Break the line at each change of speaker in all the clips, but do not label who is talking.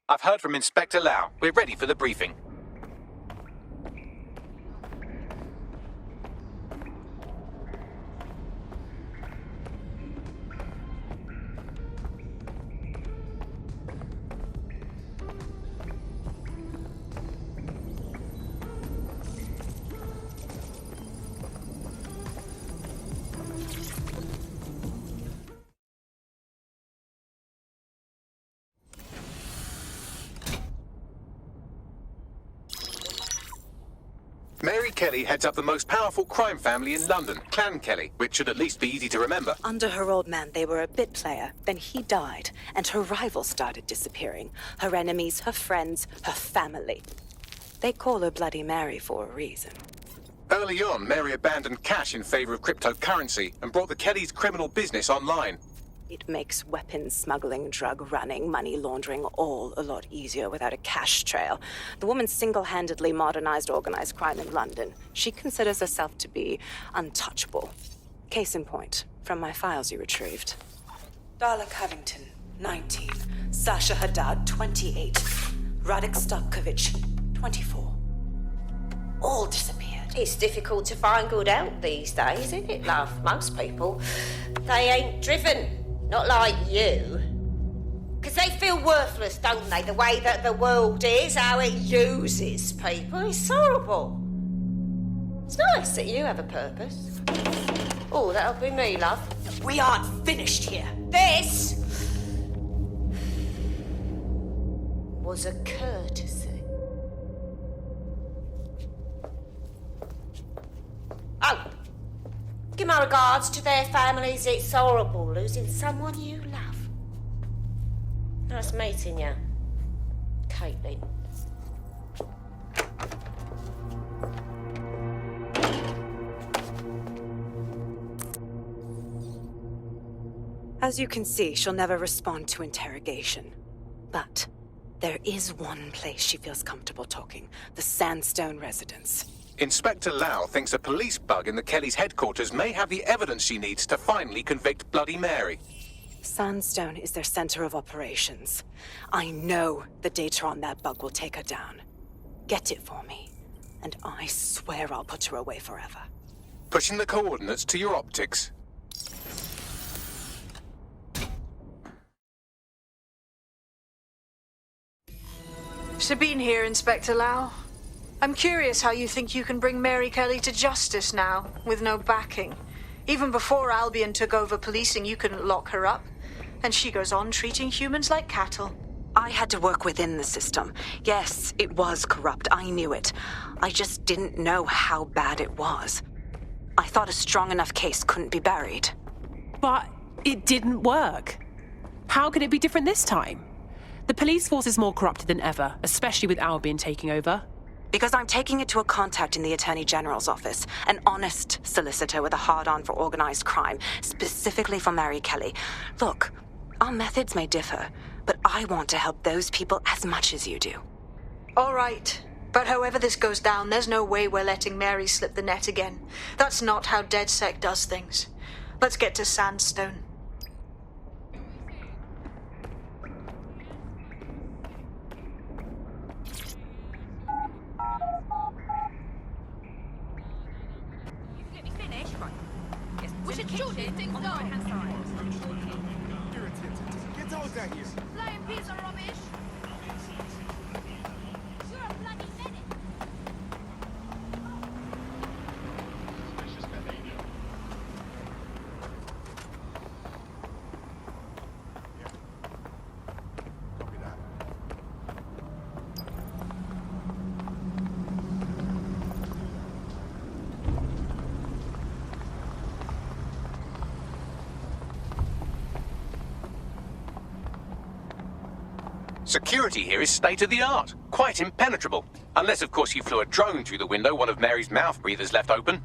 I've heard from Inspector Lau. We're ready for the briefing. Mary Kelly heads up the most powerful crime family in London, Clan Kelly, which should at least be easy to remember.
Under her old man, they were a bit player. Then he died, and her rivals started disappearing. Her enemies, her friends, her family. They call her Bloody Mary for a reason.
Early on, Mary abandoned cash in favor of cryptocurrency and brought the Kellys' criminal business online.
It makes weapons smuggling, drug running, money laundering all a lot easier without a cash trail. The woman single-handedly modernized organized crime in London. She considers herself to be untouchable. Case in point, from my files you retrieved. Darla Covington, 19. Sasha Haddad, 28. Radek Starkovich, 24. All disappeared.
It's difficult to find good help these days, isn't it, love? Most people, they ain't driven. Not like you. Because they feel worthless, don't they? The way that the world is, how it uses people. It's horrible. It's nice that you have a purpose. Oh, that'll be me, love.
We aren't finished here.
This was a courtesy. Oh, give my regards to their families. It's horrible losing someone you love. Nice meeting you, Caitlin.
As you can see, she'll never respond to interrogation. But there is one place she feels comfortable talking, the Sandstone residence.
Inspector Lau thinks a police bug in the Kellys' headquarters may have the evidence she needs to finally convict Bloody Mary.
Sandstone is their center of operations. I know the data on that bug will take her down. Get it for me, and I swear I'll put her away forever.
Pushing the coordinates to your optics.
Sabine here, Inspector Lau. I'm curious how you think you can bring Mary Kelly to justice now, with no backing. Even before Albion took over policing, you couldn't lock her up. And she goes on treating humans like cattle.
I had to work within the system. Yes, it was corrupt. I knew it. I just didn't know how bad it was. I thought a strong enough case couldn't be buried.
But it didn't work. How could it be different this time? The police force is more corrupted than ever, especially with Albion taking over.
Because I'm taking it to a contact in the Attorney General's office, an honest solicitor with a hard-on for organized crime, specifically for Mary Kelly. Look, our methods may differ, but I want to help those people as much as you do.
All right. But however this goes down, there's no way we're letting Mary slip the net again. That's not how DedSec does things. Let's get to Sandstone.
We should shoot these things down.
Get those out here.
Flying piece of rubbish. You're a bloody menace.
Copy that.
Security here is state-of-the-art, quite impenetrable. Unless, of course, you flew a drone through the window one of Mary's mouth breathers left open.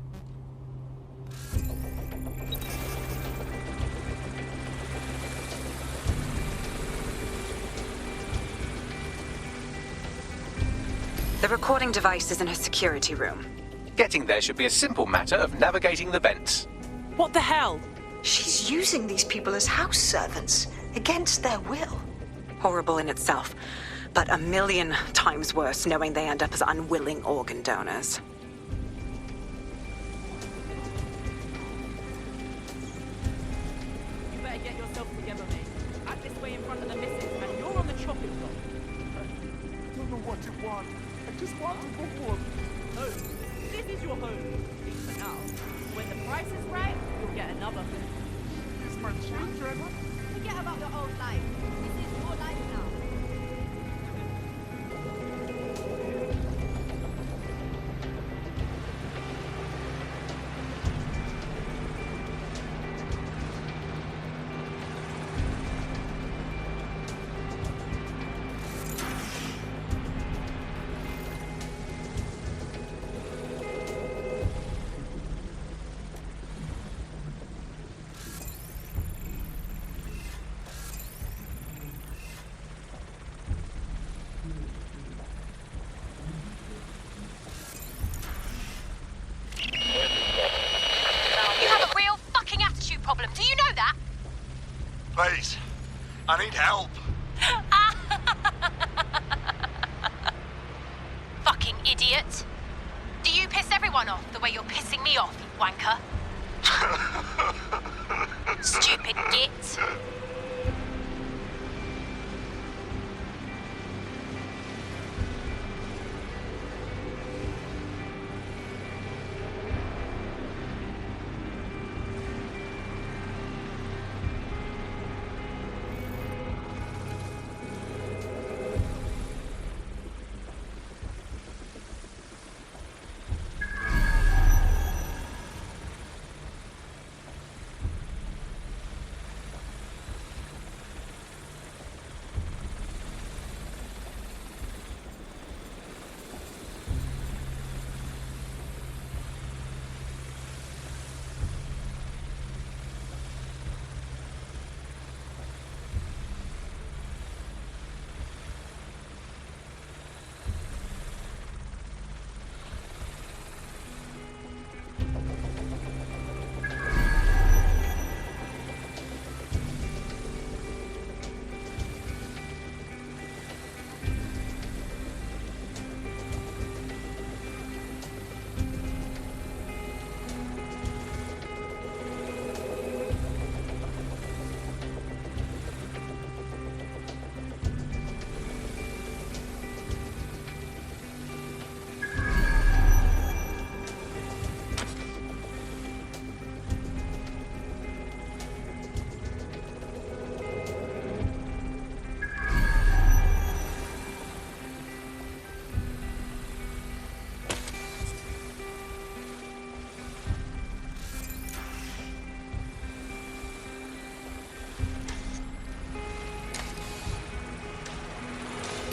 The recording device is in her security room.
Getting there should be a simple matter of navigating the vents.
What the hell?
She's using these people as house servants, against their will.
Horrible in itself. but a million times worse knowing they end up as unwilling organ donors.
You better get yourself together, mate. Act this way in front of the missus, and you're on the chopping block.
I don't know what you want. I just want to go home.
Home. This is your home. At least for now. When the price is right, you'll get another home.
It's my children.
Forget about your old life. This is your life now.
You have a real fucking attitude problem. Do you know that?
Please, I need help.
Fucking idiot. Do you piss everyone off the way you're pissing me off, you wanker? Stupid git.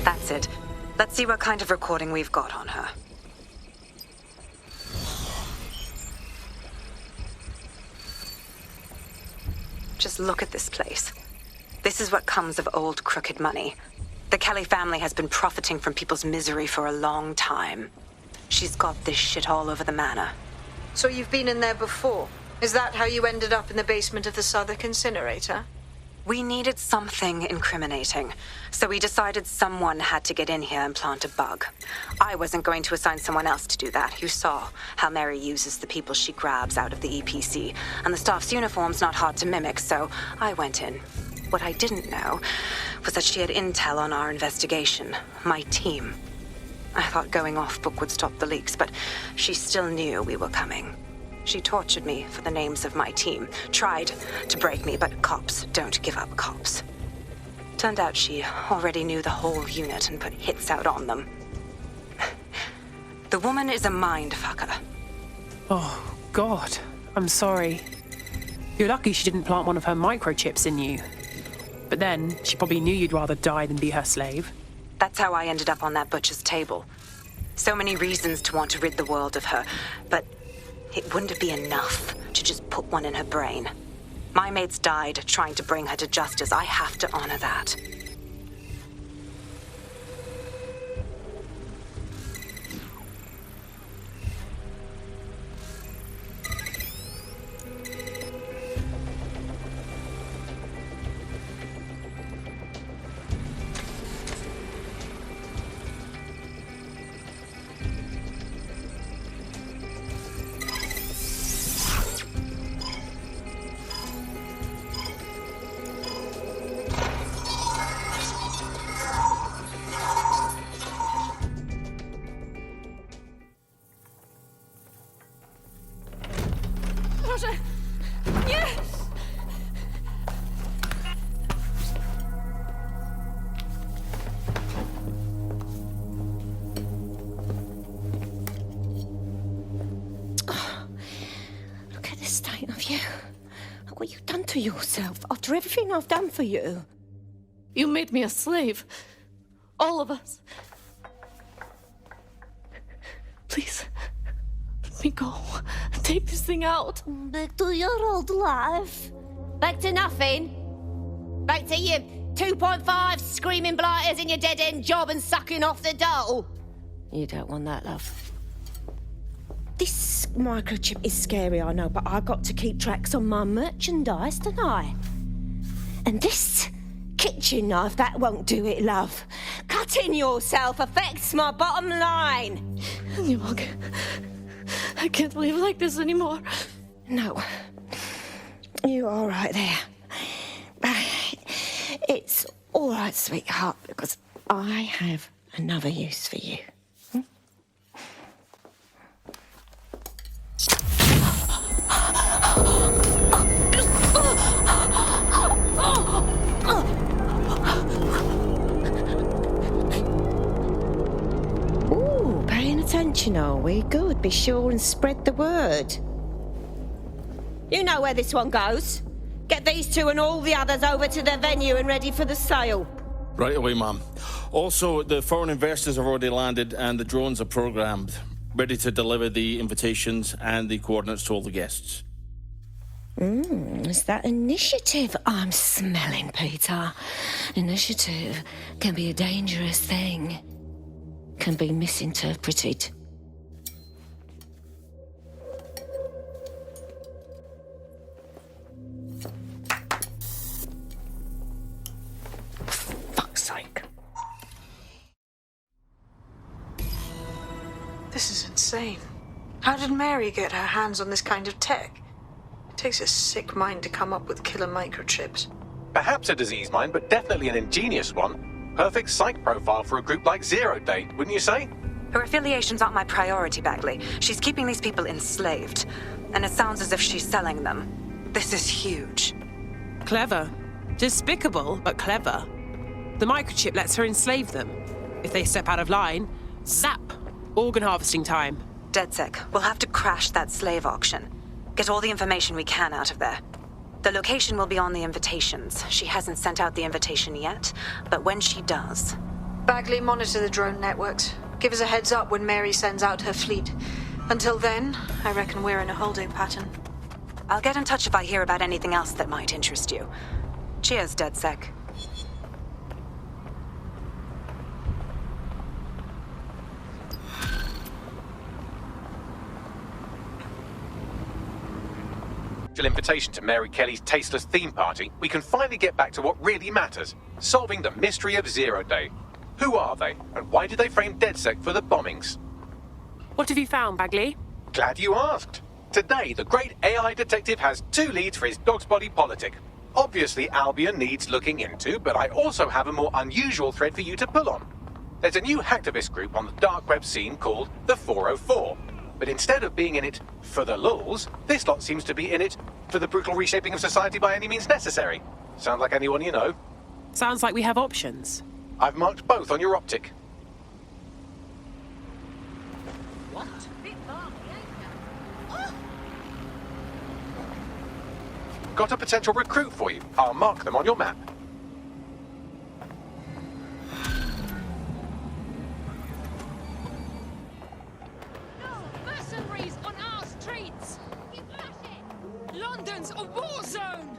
That's it. Let's see what kind of recording we've got on her. Just look at this place. This is what comes of old crooked money. The Kelly family has been profiting from people's misery for a long time. She's got this shit all over the manor.
So you've been in there before? Is that how you ended up in the basement of the Southwark incinerator?
We needed something incriminating, so we decided someone had to get in here and plant a bug. I wasn't going to assign someone else to do that. You saw how Mary uses the people she grabs out of the EPC, and the staff's uniform's not hard to mimic, so I went in. What I didn't know was that she had intel on our investigation, my team. I thought going off book would stop the leaks, but she still knew we were coming. She tortured me for the names of my team, tried to break me, but cops don't give up cops. Turned out she already knew the whole unit and put hits out on them. The woman is a mind fucker.
Oh, God. I'm sorry. You're lucky she didn't plant one of her microchips in you. But then, she probably knew you'd rather die than be her slave.
That's how I ended up on that butcher's table. So many reasons to want to rid the world of her, but it wouldn't be enough to just put one in her brain. My mates died trying to bring her to justice. I have to honor that.
you? What you done to yourself after everything I've done for you?
You made me a slave. All of us. Please, let me go. Take this thing out.
Back to your old life. Back to nothing. Back to you 2.5 screaming blighters in your dead-end job and sucking off the dole. You don't want that, love. This microchip is scary, I know, but I got to keep tracks on my merchandise, don't I? And this kitchen knife, that won't do it, love. Cutting yourself affects my bottom line.
I can't live like this anymore.
No. You're all right there. It's all right, sweetheart, because I have another use for you. Ooh, paying attention, are we? Good. Be sure and spread the word. You know where this one goes. Get these two and all the others over to the venue and ready for the sale.
Right away, ma'am. Also, the foreign investors have already landed and the drones are programmed, ready to deliver the invitations and the coordinates to all the guests.
It's that initiative I'm smelling, Peter. Initiative can be a dangerous thing. Can be misinterpreted. Fuck's sake.
This is insane. How did Mary get her hands on this kind of tech? It takes a sick mind to come up with killer microchips.
Perhaps a disease mind, but definitely an ingenious one. Perfect psych profile for a group like Zero Day, wouldn't you say?
Her affiliations aren't my priority, Bagley. She's keeping these people enslaved. And it sounds as if she's selling them. This is huge.
Clever. Despicable, but clever. The microchip lets her enslave them. If they step out of line, zap! Organ harvesting time.
DedSec, we'll have to crash that slave auction. Get all the information we can out of there. The location will be on the invitations. She hasn't sent out the invitation yet, but when she does...
Bagley, monitor the drone networks. Give us a heads up when Mary sends out her fleet. Until then, I reckon we're in a holding pattern.
I'll get in touch if I hear about anything else that might interest you. Cheers, DedSec.
Invitation to Mary Kelly's tasteless theme party, we can finally get back to what really matters, solving the mystery of Zero Day. Who are they, and why did they frame DedSec for the bombings?
What have you found, Bagley?
Glad you asked. Today, the great AI detective has 2 leads for his dog's body politic. Obviously, Albion needs looking into, but I also have a more unusual thread for you to pull on. There's a new hacktivist group on the dark web scene called the 404. But instead of being in it for the lulz, this lot seems to be in it for the brutal reshaping of society by any means necessary. Sound like anyone you know?
Sounds like we have options.
I've marked both on your optic.
What?
Got a potential recruit for you. I'll mark them on your map.
Mercenaries on our streets! London's a war zone!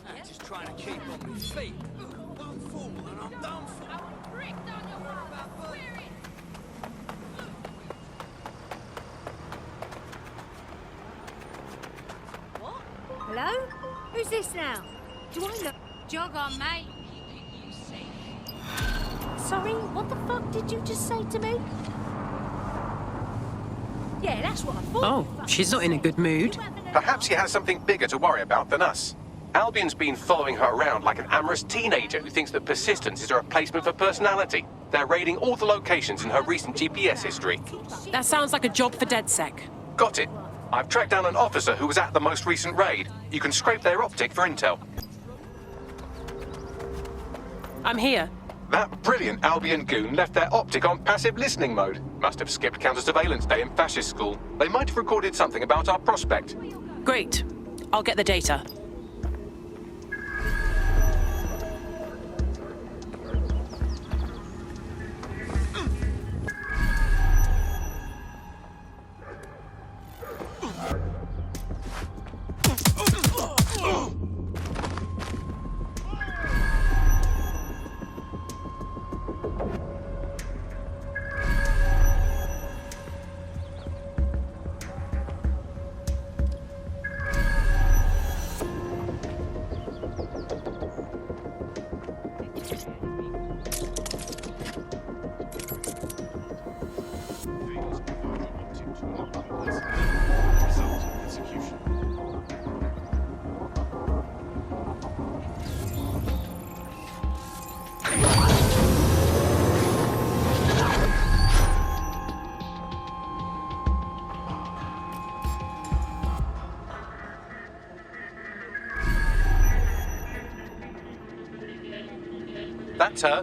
I'm just trying to keep on my feet. I'm full and I'm done for.
I will break down your wall. Swear it!
What? Hello? Who's this now? Do I know?
Jog on, mate.
Sorry, what the fuck did you just say to me? Yeah, that's what I thought.
Oh, she's not in a good mood.
Perhaps he has something bigger to worry about than us. Albion's been following her around like an amorous teenager who thinks that persistence is a replacement for personality. They're raiding all the locations in her recent GPS history.
That sounds like a job for DedSec.
Got it. I've tracked down an officer who was at the most recent raid. You can scrape their optic for intel.
I'm here.
That brilliant Albion goon left their optic on passive listening mode. Must have skipped counter-surveillance day in fascist school. They might have recorded something about our prospect.
Great. I'll get the data.
That's her.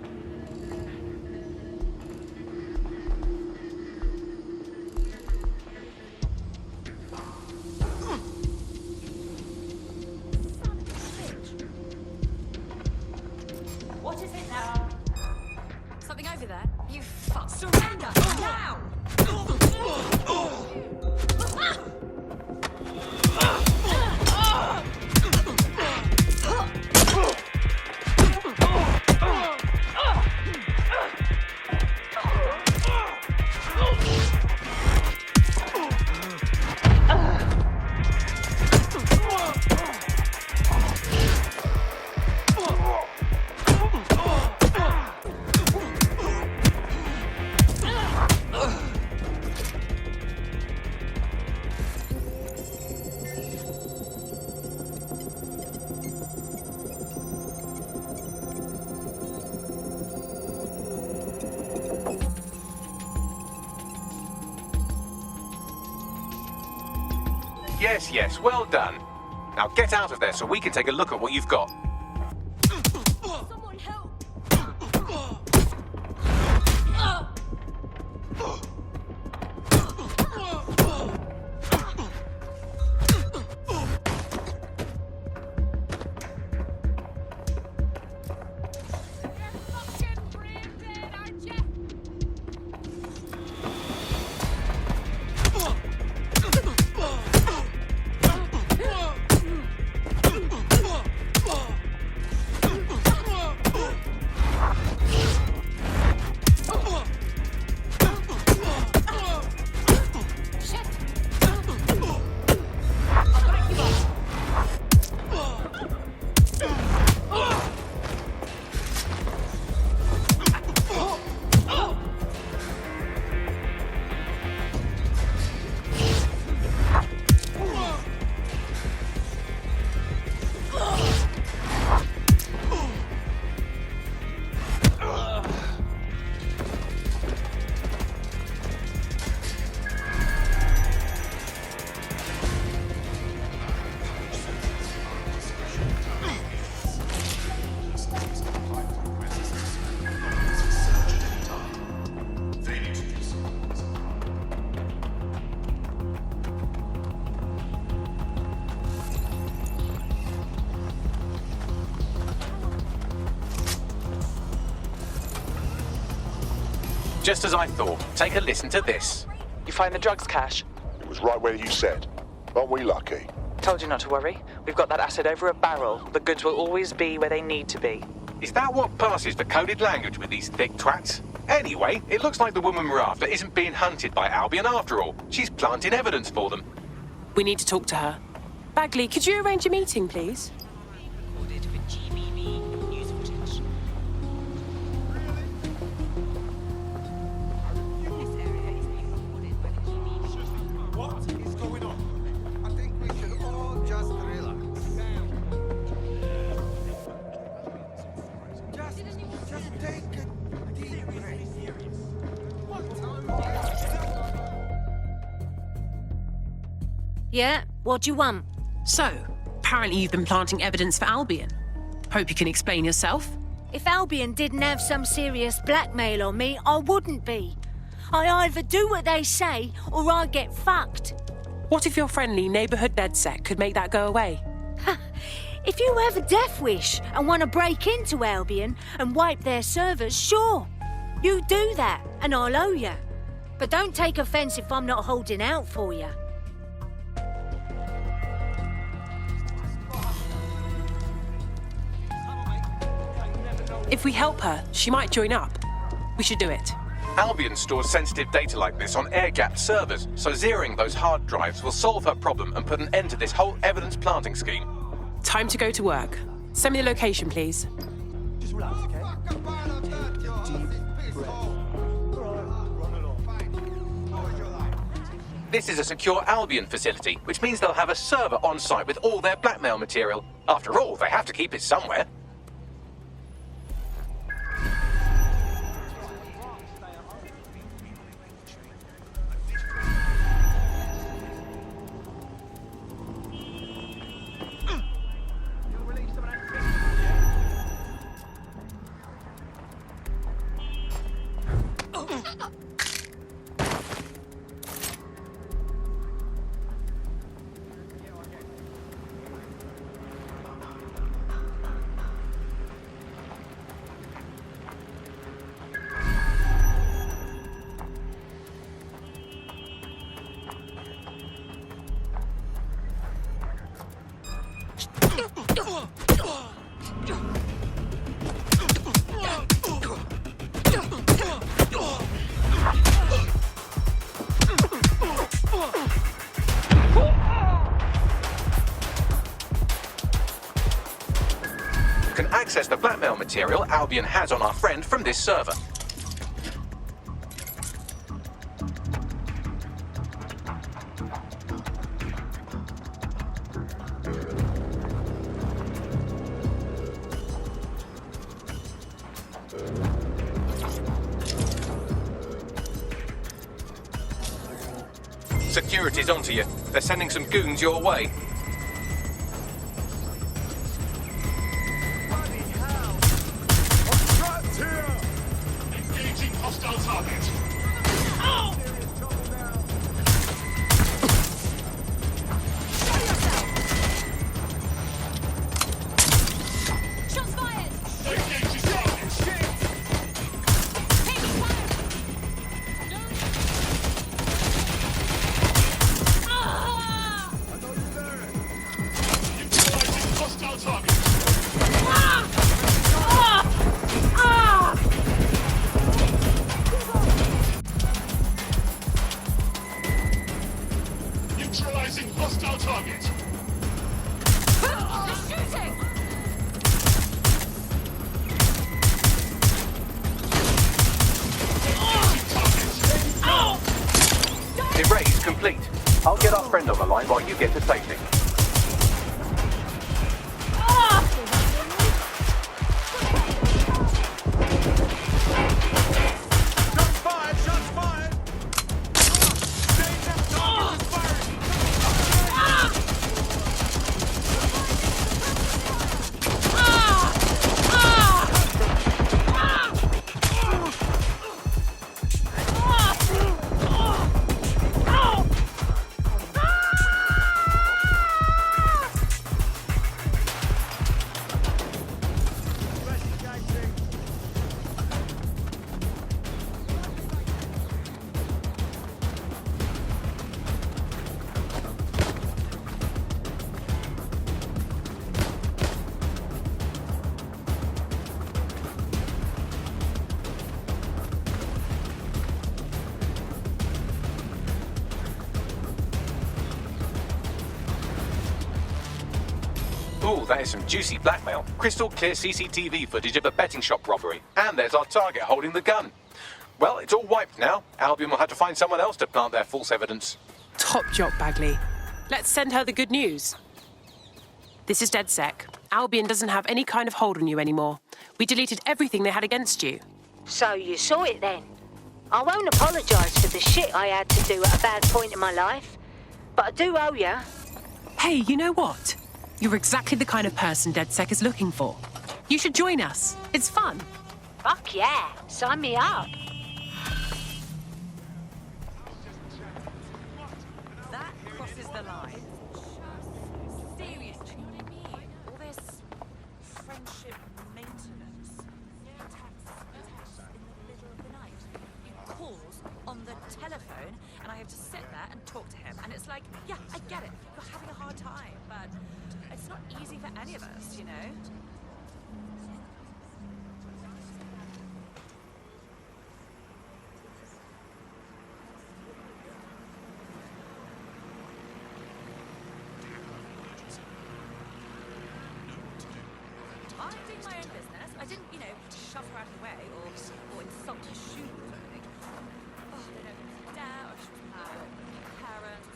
What is it now? Something over there? You fuck. Surrender! Now!
Yes, well done. Now get out of there so we can take a look at what you've got.
Someone help!
Just as I thought. Take a listen to this.
You find the drugs cache?
It was right where you said. Aren't we lucky?
Told you not to worry. We've got that acid over a barrel. The goods will always be where they need to be.
Is that what passes for coded language with these thick twats? Anyway, it looks like the woman we're after isn't being hunted by Albion after all. She's planting evidence for them.
We need to talk to her. Bagley, could you arrange a meeting, please?
Recorded for GBB news footage. This area is being recorded by the GBB.
What is going on? I think we should all just relax. Just take a deep breath.
Yeah, what do you want?
So, apparently you've been planting evidence for Albion. Hope you can explain yourself.
If Albion didn't have some serious blackmail on me, I wouldn't be. I either do what they say, or I get fucked.
What if your friendly neighborhood DedSec could make that go away?
If you have a death wish and want to break into Albion and wipe their servers, sure. You do that, and I'll owe you. But don't take offense if I'm not holding out for you.
If we help her, she might join up. We should do it.
Albion stores sensitive data like this on air-gapped servers, so zeroing those hard drives will solve her problem and put an end to this whole evidence planting scheme.
Time to go to work. Send me the location, please.
Just relax, okay? Deep breath. Run along.
This is a secure Albion facility, which means they'll have a server on site with all their blackmail material. After all, they have to keep it somewhere. You can access the blackmail material Albion has on our friend from this server. Security's onto you. They're sending some goons your way.
Engaging hostile target.
Shots fired!
Engaging target. Utilizing hostile target. Neutralizing hostile target.
Shooting!
Erase complete. I'll get our friend on the line while you get to safety.
Shots fired! Shots fired! Danger! Target is firing!
Ooh, that is some juicy blackmail. Crystal clear CCTV footage of a betting shop robbery. And there's our target holding the gun. Well, it's all wiped now. Albion will have to find someone else to plant their false evidence.
Top job, Bagley. Let's send her the good news. This is DedSec. Albion doesn't have any kind of hold on you anymore. We deleted everything they had against you.
So you saw it then? I won't apologise for the shit I had to do at a bad point in my life. But I do owe you.
Hey, you know what? You're exactly the kind of person DedSec is looking for. You should join us. It's fun.
Fuck yeah. Sign me up.
That crosses
on the telephone, and I have to sit there and talk to him. And it's like, yeah, I get it. You're having a hard time, but it's not easy for any of us, you know? Minding my own business. I didn't, shove her out of the way or insult her shoes or anything. Oh, they don't dare, or she was mad, or parents.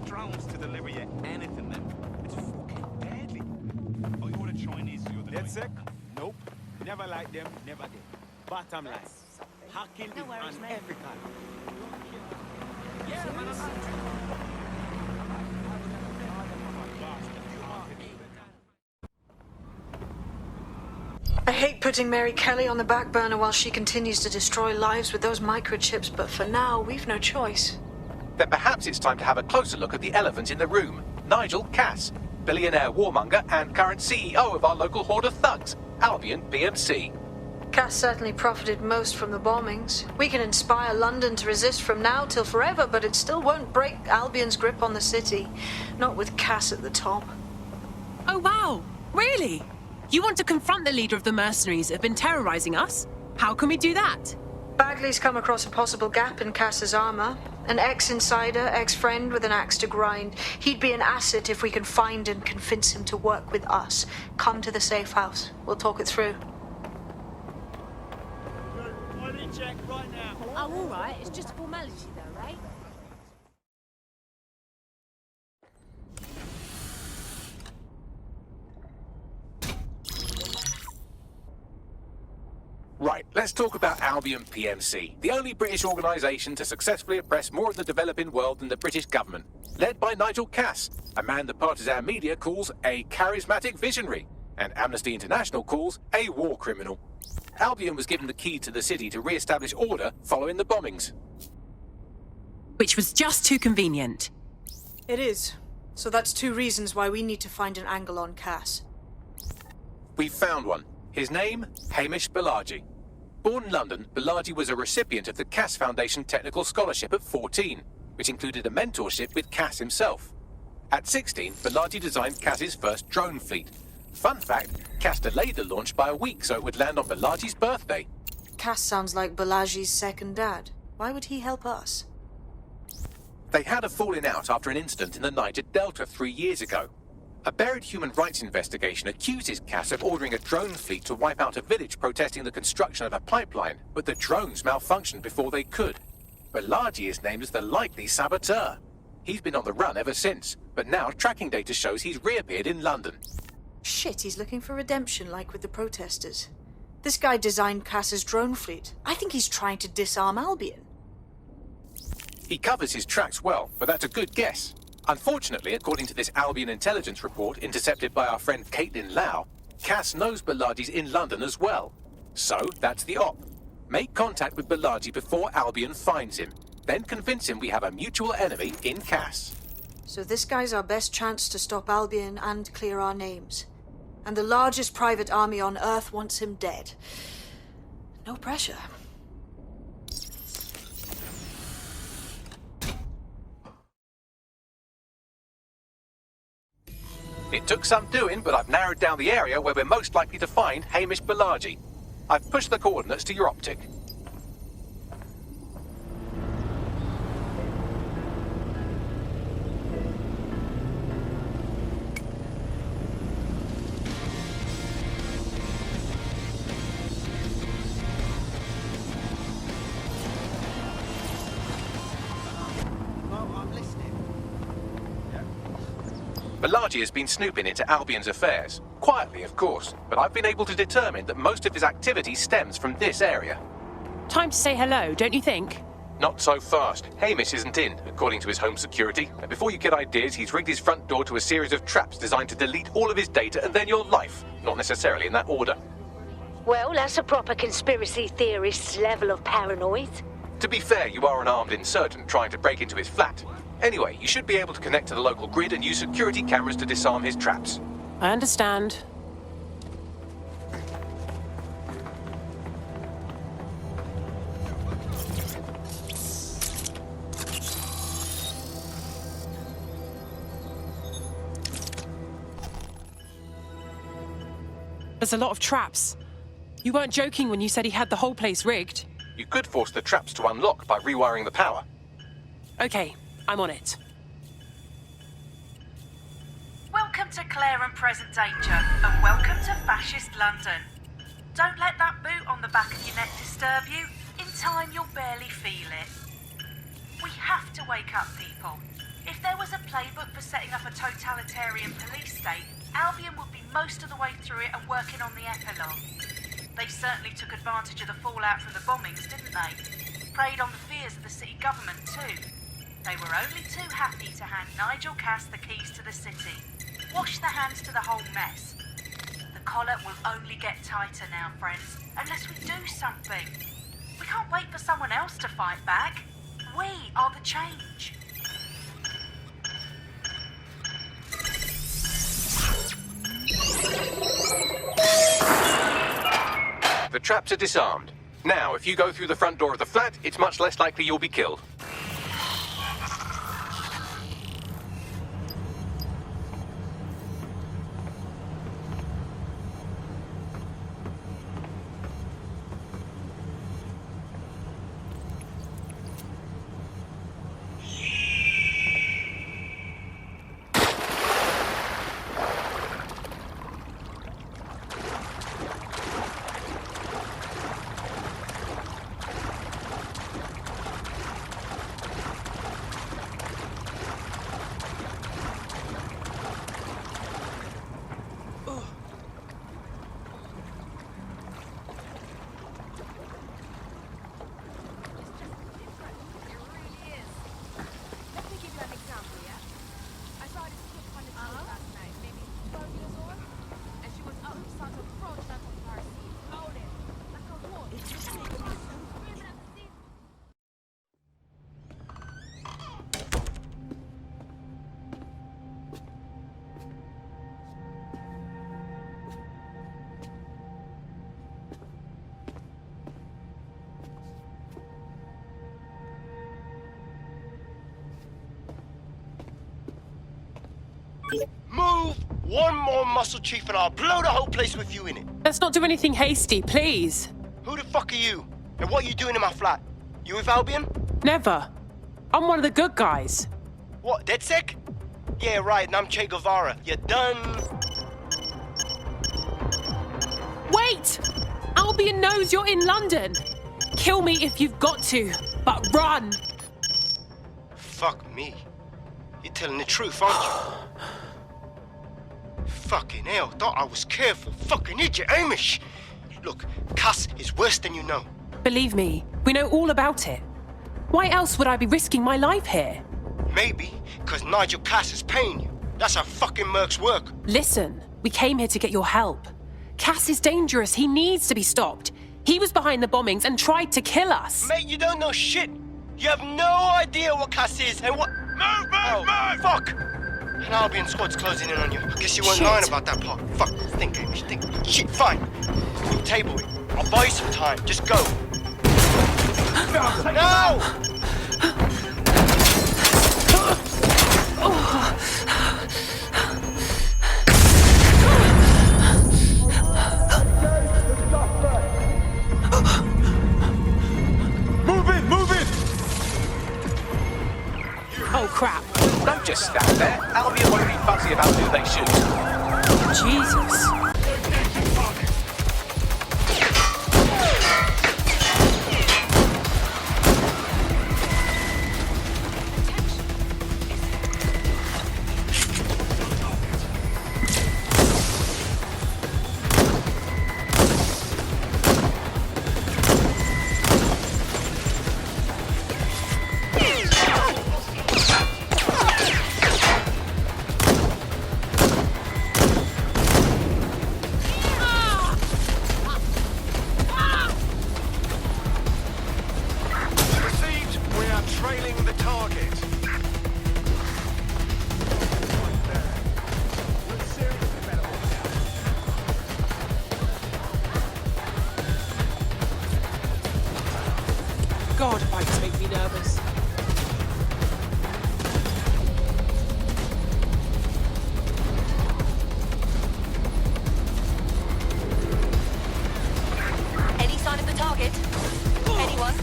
Drones to deliver you anything, man. It's fucking deadly. Oh, you're the Chinese, you're the Dead sick? Nope. Never like them, never did. Bottom line. Hacking is unethical. Yeah, man,
I hate putting Mary Kelly on the back burner while she continues to destroy lives with those microchips, but for now, we've no choice.
Then perhaps it's time to have a closer look at the elephant in the room, Nigel Cass, billionaire warmonger and current CEO of our local horde of thugs, Albion PMC.
Cass certainly profited most from the bombings. We can inspire London to resist from now till forever, but it still won't break Albion's grip on the city. Not with Cass at the top.
Oh, wow. Really? You want to confront the leader of the mercenaries that have been terrorizing us? How can we do that?
Bagley's come across a possible gap in Cass's armor. An ex-insider, ex-friend with an axe to grind. He'd be an asset if we can find and convince him to work with us. Come to the safe house. We'll talk it through.
Check right now.
Oh, all right. It's just a formality, though, right?
Right, let's talk about Albion PMC, the only British organisation to successfully oppress more of the developing world than the British government, led by Nigel Cass, a man the partisan media calls a charismatic visionary, and Amnesty International calls a war criminal. Albion was given the key to the city to re-establish order following the bombings.
Which was just too convenient.
It is. So that's two reasons why we need to find an angle on Cass.
We've found one. His name, Hamish Balaji. Born in London, Balaji was a recipient of the Cass Foundation Technical Scholarship at 14, which included a mentorship with Cass himself. At 16, Balaji designed Cass's first drone fleet. Fun fact, Cass delayed the launch by a week so it would land on Balaji's birthday.
Cass sounds like Balaji's second dad. Why would he help us?
They had a falling out after an incident in the Niger Delta 3 years ago. A buried human rights investigation accuses Cass of ordering a drone fleet to wipe out a village protesting the construction of a pipeline, but the drones malfunctioned before they could. Balaji is named as the likely saboteur. He's been on the run ever since, but now tracking data shows he's reappeared in London.
Shit, he's looking for redemption like with the protesters. This guy designed Cass's drone fleet. I think he's trying to disarm Albion.
He covers his tracks well, but that's a good guess. Unfortunately, according to this Albion intelligence report intercepted by our friend Caitlin Lau, Cass knows Balaji's in London as well. So, that's the op. Make contact with Balaji before Albion finds him. Then convince him we have a mutual enemy in Cass.
So this guy's our best chance to stop Albion and clear our names. And the largest private army on Earth wants him dead. No pressure.
It took some doing, but I've narrowed down the area where we're most likely to find Hamish Balaji. I've pushed the coordinates to your optic. Balaji has been snooping into Albion's affairs. Quietly, of course, but I've been able to determine that most of his activity stems from this area.
Time to say hello, don't you think?
Not so fast. Hamish isn't in, according to his home security. And before you get ideas, he's rigged his front door to a series of traps designed to delete all of his data and then your life. Not necessarily in that order.
Well, that's a proper conspiracy theorist's level of paranoid.
To be fair, you are an armed insurgent trying to break into his flat. Anyway, you should be able to connect to the local grid and use security cameras to disarm his traps.
I understand. There's a lot of traps. You weren't joking when you said he had the whole place rigged.
You could force the traps to unlock by rewiring the power.
Okay, I'm on it.
Welcome to Claire and Present Danger, and welcome to Fascist London. Don't let that boot on the back of your neck disturb you. In time, you'll barely feel it. We have to wake up people. If there was a playbook for setting up a totalitarian police state, Albion would be most of the way through it and working on the epilogue. They certainly took advantage of the fallout from the bombings, didn't they? Preyed on the fears of the city government too. They were only too happy to hand Nigel Cass the keys to the city. Wash their hands to the whole mess. The collar will only get tighter now, friends, unless we do something. We can't wait for someone else to fight back. We are the change.
The traps are disarmed. Now, if you go through the front door of the flat, it's much less likely you'll be killed.
Move one more muscle, Chief, and I'll blow the whole place with you in it.
Let's not do anything hasty, please.
Who the fuck are you? And what are you doing in my flat? You with Albion?
Never. I'm one of the good guys.
What, DedSec? Yeah, right, and I'm Che Guevara. You're done.
Wait! Albion knows you're in London. Kill me if you've got to, but run!
Fuck me. You're telling the truth, aren't you? Fucking hell, thought I was careful. Fucking idiot, Amish. Look, Cass is worse than you know.
Believe me, we know all about it. Why else would I be risking my life here?
Maybe because Nigel Cass is paying you. That's how fucking mercs work.
Listen, we came here to get your help. Cass is dangerous. He needs to be stopped. He was behind the bombings and tried to kill us.
Mate, you don't know shit. You have no idea what Cass is and what... Move! Fuck! An Albion squad's closing in on you. I guess you weren't lying about that part. Fuck. Think, Amish, think. Shit, fine. We'll table it. I'll buy you some time. Just go. No!
Move it!
Oh, crap.
Don't just stand there. Albion won't be fussy about who they shoot.
Jesus. God, bikes make me nervous.
Any sign of the target? Anyone?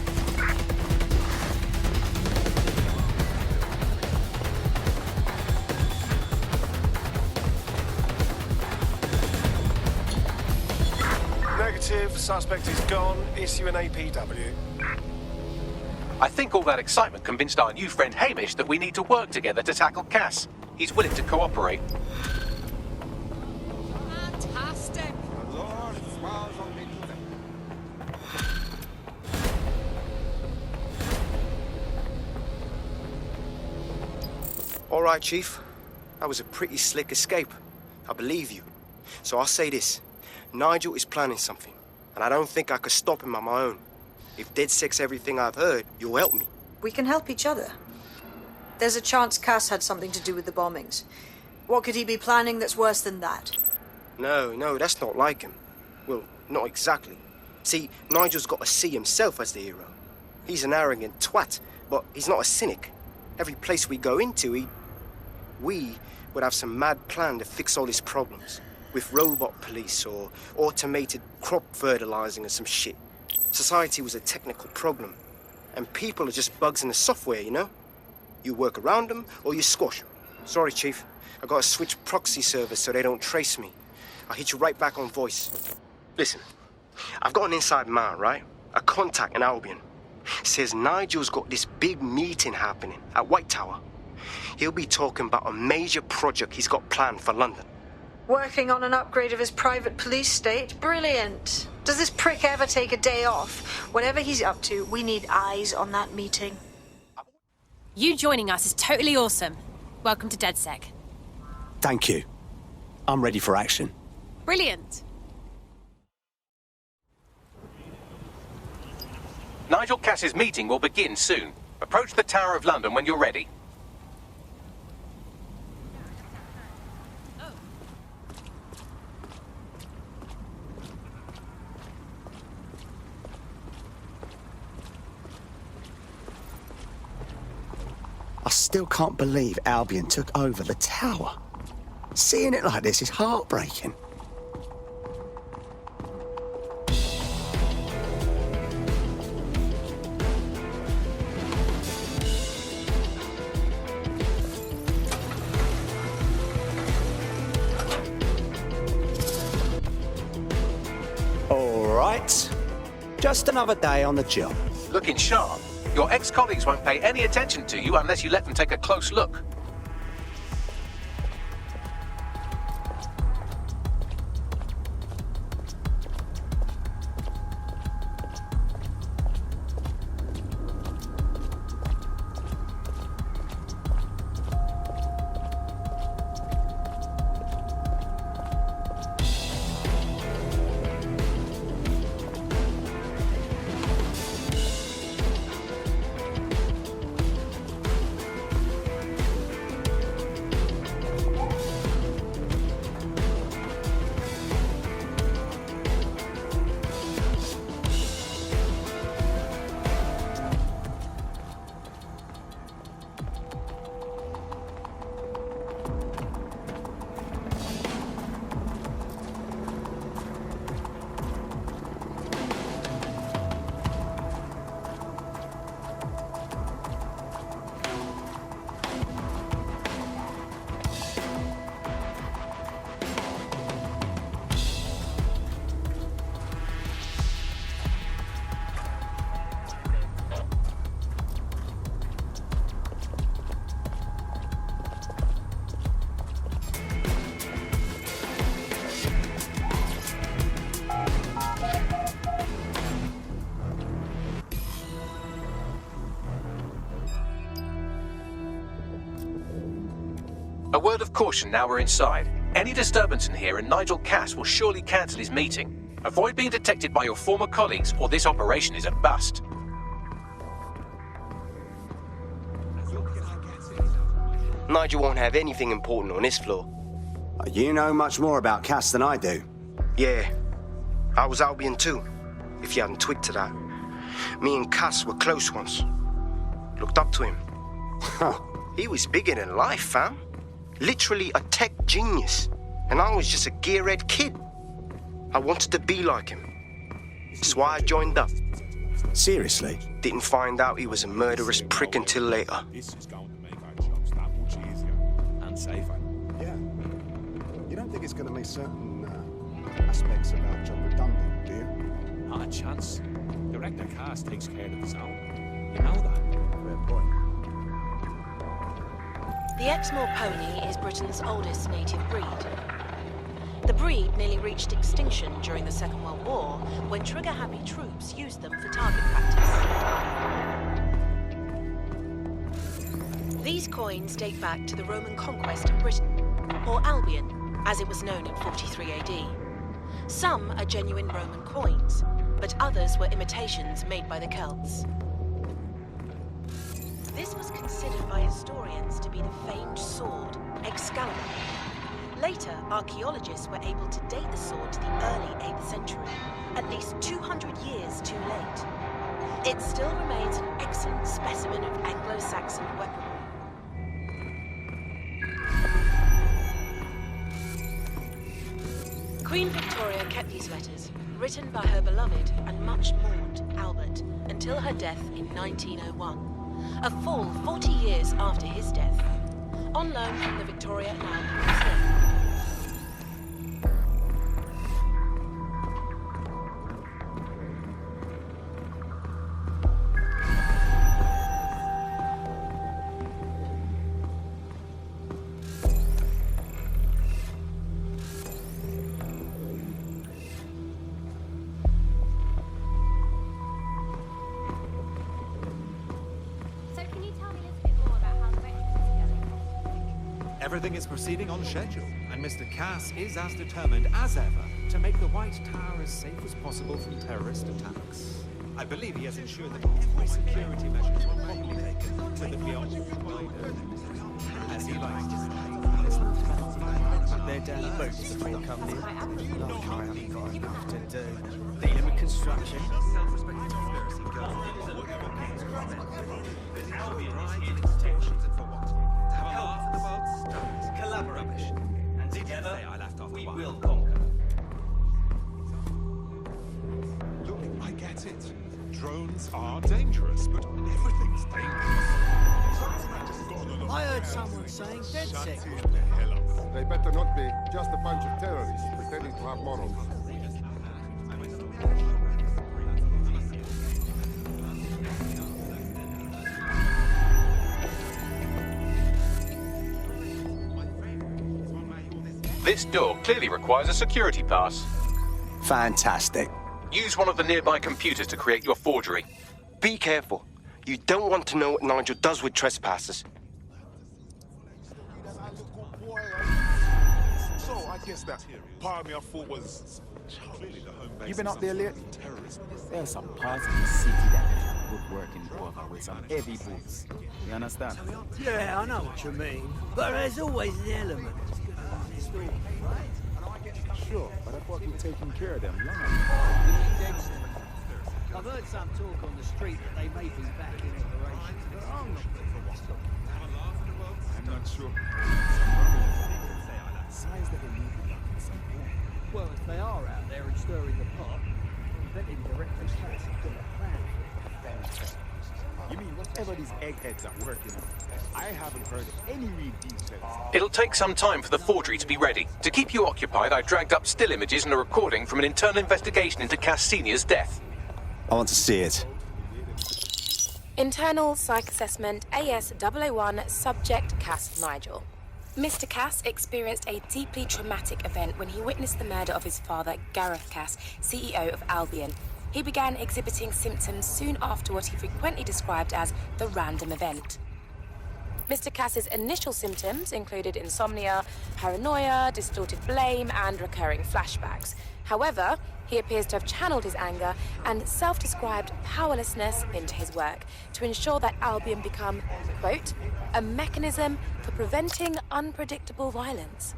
Negative. Suspect is gone. Issue an APW.
I think all that excitement convinced our new friend Hamish that we need to work together to tackle Cass. He's willing to cooperate.
Fantastic.
All right, Chief. That was a pretty slick escape. I believe you. So I'll say this. Nigel is planning something, and I don't think I could stop him on my own. If DedSec's everything I've heard, you'll help me.
We can help each other. There's a chance Cass had something to do with the bombings. What could he be planning that's worse than that?
No, that's not like him. Well, not exactly. See, Nigel's got to see himself as the hero. He's an arrogant twat, but he's not a cynic. Every place we go into, we would have some mad plan to fix all his problems. With robot police or automated crop fertilizing or some shit. Society was a technical problem. And people are just bugs in the software, you know? You work around them or you squash them. Sorry, Chief. I gotta switch proxy servers so they don't trace me. I'll hit you right back on voice. Listen, I've got an inside man, right? A contact in Albion. Says Nigel's got this big meeting happening at White Tower. He'll be talking about a major project he's got planned for London.
Working on an upgrade of his private police state? Brilliant. Does this prick ever take a day off? Whatever he's up to, we need eyes on that meeting.
You joining us is totally awesome. Welcome to DedSec.
Thank you. I'm ready for action.
Brilliant.
Nigel Cass's meeting will begin soon. Approach the Tower of London when you're ready.
I still can't believe Albion took over the tower. Seeing it like this is heartbreaking. All right. Just another day on the job.
Looking sharp. Your ex-colleagues won't pay any attention to you unless you let them take a close look. A word of caution now we're inside. Any disturbance in here and Nigel Cass will surely cancel his meeting. Avoid being detected by your former colleagues or this operation is a bust.
Nigel won't have anything important on this floor.
You know much more about Cass than I do.
Yeah. I was Albion too, if you hadn't twigged to that. Me and Cass were close once. Looked up to him. He was bigger than life, fam. Literally a tech genius. And I was just a gearhead kid. I wanted to be like him. That's why I joined up.
Seriously?
Didn't find out he was a murderous prick until later.
This is going to make our jobs that much easier and safer.
Yeah. You don't think it's going to make certain aspects of our job redundant, do you?
Not a chance. Director Cass takes care of his own. You know that?
Fair point.
The Exmoor pony is Britain's oldest native breed. The breed nearly reached extinction during the Second World War when trigger-happy troops used them for target practice. These coins date back to the Roman conquest of Britain, or Albion, as it was known in 43 AD. Some are genuine Roman coins, but others were imitations made by the Celts. This was considered by historians to be the famed sword, Excalibur. Later, archaeologists were able to date the sword to the early 8th century, at least 200 years too late. It still remains an excellent specimen of Anglo-Saxon weaponry. Queen Victoria kept these letters, written by her beloved and much mourned Albert, until her death in 1901, a full 40 years after his death, on loan from the Victoria and Albert Museum.
Everything is proceeding on schedule, and Mr. Cass is as determined as ever to make the White Tower as safe as possible from terrorist attacks. I believe he has ensured that every security measure is properly taken so that we are all as he likes to say.
They're down the boats before coming in. Like I haven't got enough to do. Dealing with construction.
Rubbish. And together, we will conquer.
Look, I get it. Drones are dangerous, but everything's dangerous.
I heard someone saying dead sick.
They better not be. Just a bunch of terrorists pretending to have morals.
This door clearly requires a security pass.
Fantastic.
Use one of the nearby computers to create your forgery.
Be careful. You don't want to know what Nigel does with trespassers.
So I guess that part of me I thought was clearly the home base.
You been up there lately?
There's some parts of the city that is woodworking brother with some heavy boots. You understand?
Yeah, I know what you mean. But there's always an element.
Sure, but I thought you'd taken care of them long ago.
I've heard some talk on the street that they may be back in operation, but I'm not
I'm not sure.
Signs that they need to be at some point.
Well, if they are out there and stirring the pot, then Director Cass has got a plan for it.
You mean whatever these eggheads are working on? I haven't heard any real details.
It'll take some time for the forgery to be ready. To keep you occupied, I dragged up still images and a recording from an internal investigation into Cass Sr.'s death.
I want to see it.
Internal Psych Assessment AS001 Subject Cass Nigel. Mr. Cass experienced a deeply traumatic event when he witnessed the murder of his father, Gareth Cass, CEO of Albion. He began exhibiting symptoms soon after what he frequently described as the random event. Mr. Cass's initial symptoms included insomnia, paranoia, distorted blame, and recurring flashbacks. However, he appears to have channeled his anger and self-described powerlessness into his work to ensure that Albion become, quote, a mechanism for preventing unpredictable violence.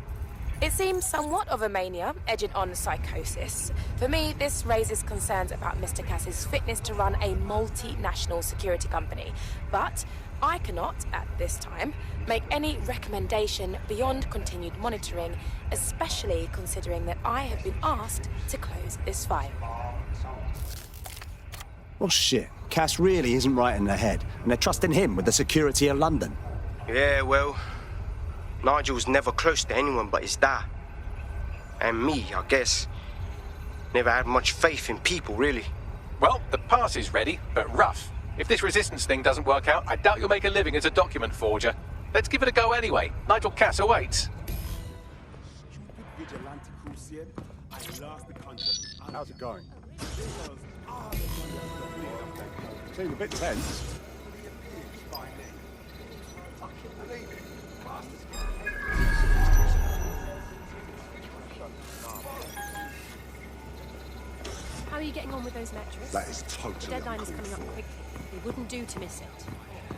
It seems somewhat of a mania, edging on psychosis. For me, this raises concerns about Mr. Cass's fitness to run a multinational security company. But I cannot, at this time, make any recommendation beyond continued monitoring, especially considering that I have been asked to close this file.
Well, shit. Cass really isn't right in the head, and they're trusting him with the security of London.
Yeah, well, Nigel's never close to anyone but his dad. And me, I guess. Never had much faith in people, really.
Well, the pass is ready, but rough. If this resistance thing doesn't work out, I doubt you'll make a living as a document forger. Let's give it a go anyway. Nigel Cass awaits.
How's it going? Seems a bit tense.
How are you getting on with those lectures?
That is totally
The deadline is
uncalled
coming up
for.
quickly. It wouldn't do to miss it.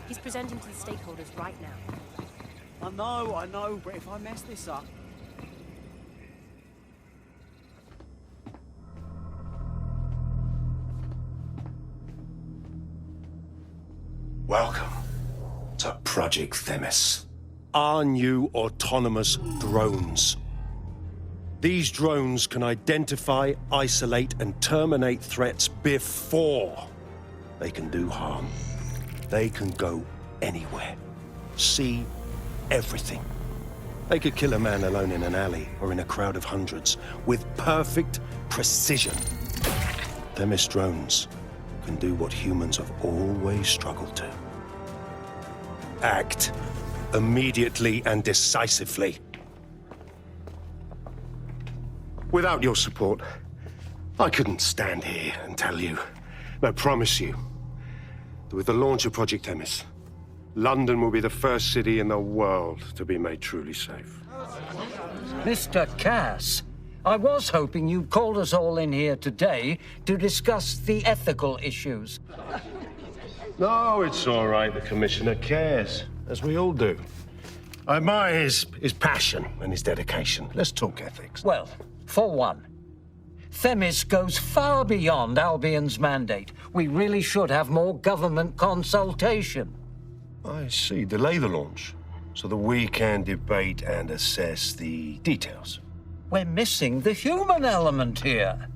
He's presenting to the stakeholders right now.
I know, but if I mess this up...
Welcome to Project Themis. Our new autonomous drones. These drones can identify, isolate, and terminate threats before they can do harm. They can go anywhere, see everything. They could kill a man alone in an alley or in a crowd of hundreds with perfect precision. Themis drones can do what humans have always struggled to. Act immediately and decisively. Without your support, I couldn't stand here and tell you, I promise you, that with the launch of Project Themis, London will be the first city in the world to be made truly safe.
Mr. Cass, I was hoping you called us all in here today to discuss the ethical issues.
No, it's all right. The Commissioner cares, as we all do. I admire his passion and his dedication. Let's talk ethics.
Well, for one, Themis goes far beyond Albion's mandate. We really should have more government consultation.
I see. Delay the launch so that we can debate and assess the details.
We're missing the human element here.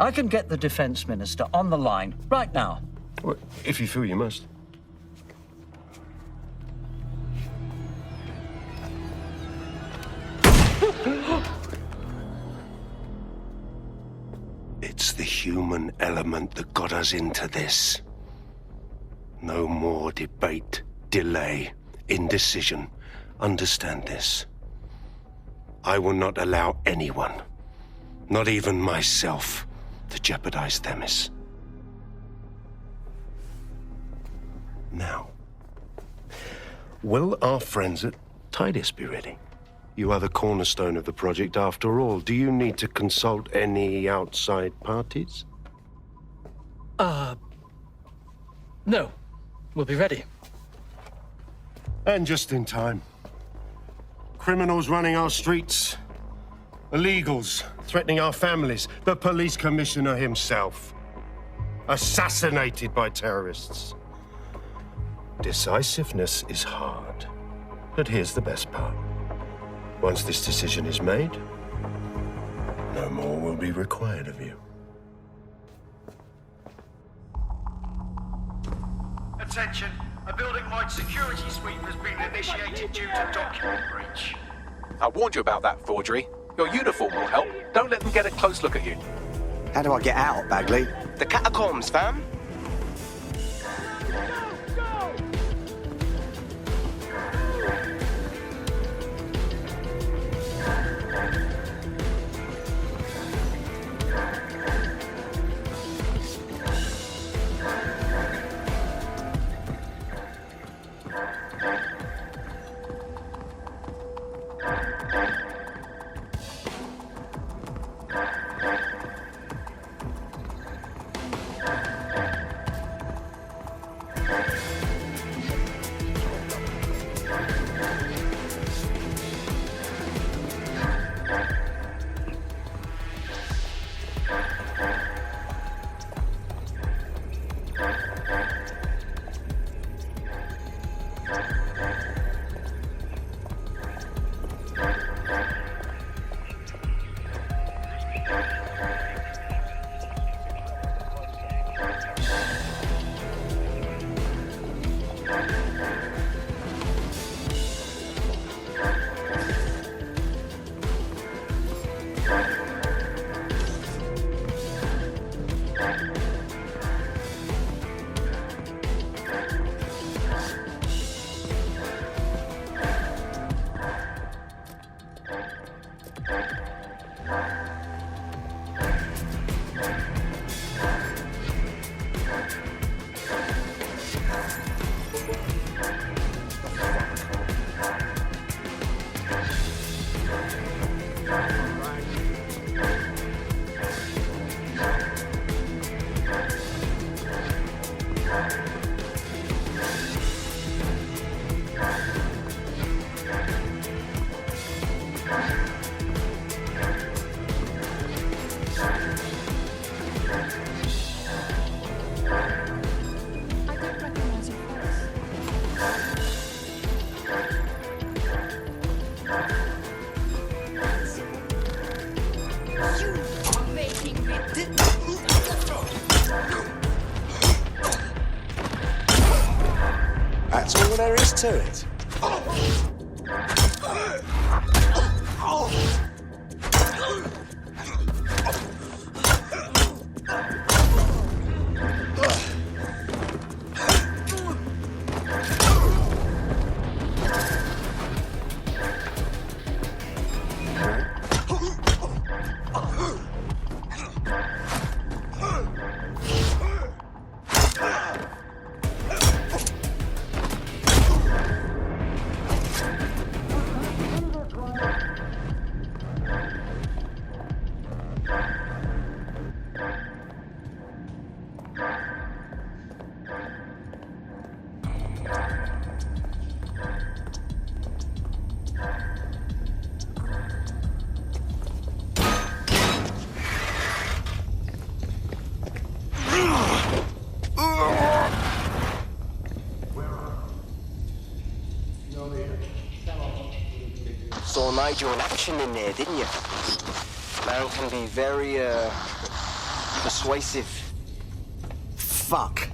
I can get the Defense Minister on the line right now.
Well, if you feel you must. It's the human element that got us into this. No more debate, delay, indecision. Understand this. I will not allow anyone, not even myself, to jeopardize Themis. Now, will our friends at Tidus be ready? You are the cornerstone of the project after all. Do you need to consult any outside parties?
No. We'll be ready.
And just in time. Criminals running our streets. Illegals threatening our families. The police commissioner himself. Assassinated by terrorists. Decisiveness is hard. But here's the best part. Once this decision is made, no more will be required of you.
Attention, a building-wide security sweep has been initiated due to document breach.
I warned you about that forgery. Your uniform will help. Don't let them get a close look at you.
How do I get out, Bagley?
The catacombs, fam.
That's all there is to it.
Saw Nigel in action in there, didn't you? Man can be very, persuasive.
Fuck.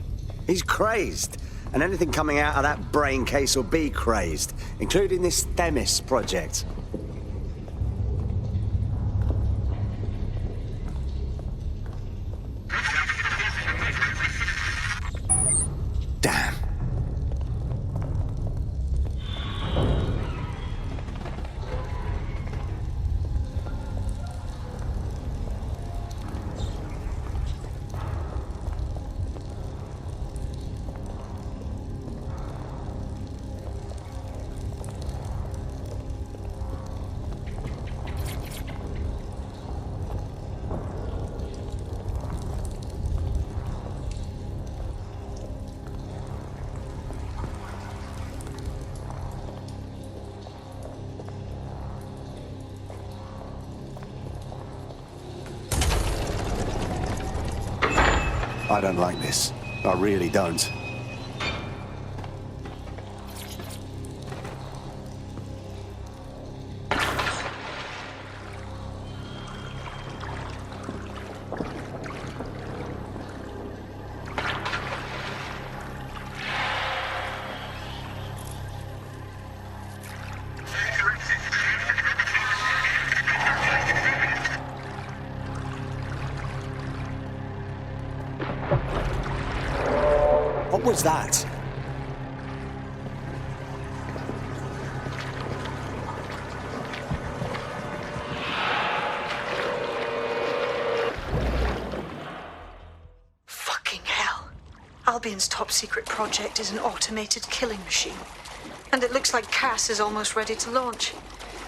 He's crazed. And anything coming out of that brain case will be crazed, including this Themis project. Damn. I don't like this. I really don't. What was that?
Fucking hell. Albion's top secret project is an automated killing machine. And it looks like Cass is almost ready to launch.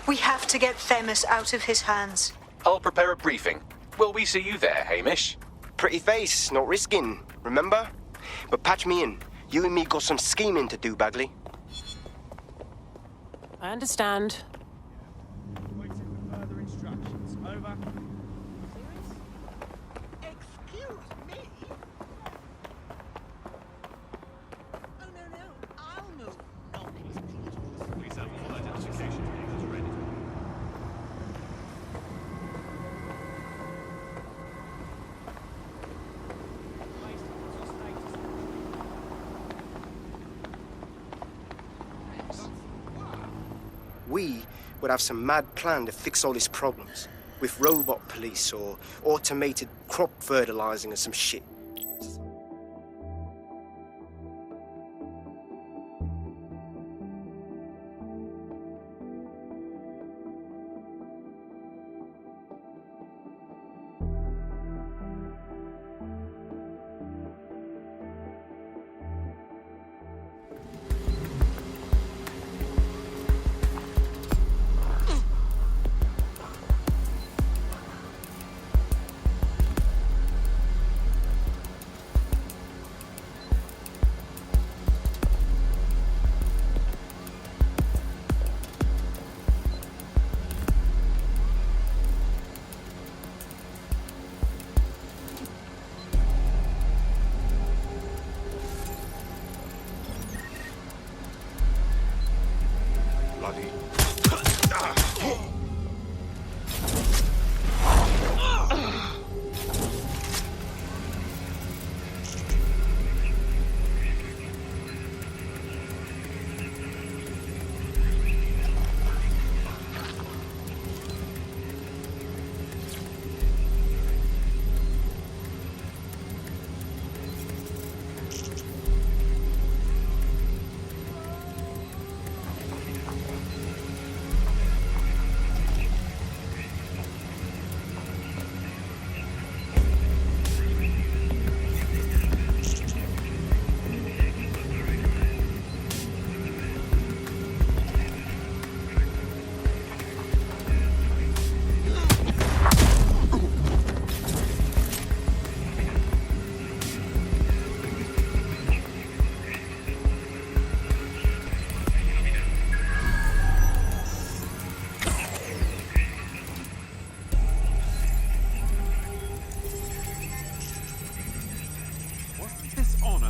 We have to get Themis out of his hands.
I'll prepare a briefing. Will we see you there, Hamish?
Pretty face, not risking, remember? But patch me in. You and me got some scheming to do, Bagley.
I understand.
Waiting for further instructions. Over. Excuse me? Oh, no, I'll move. Please have all identification papers ready.
We would have some mad plan to fix all these problems. With robot police or automated crop fertilizing or some shit.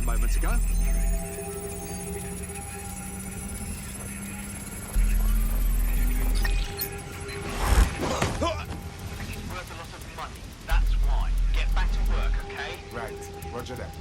Moments ago.
Worth a lot of money. That's why. Get back to work, okay?
Right. Roger that.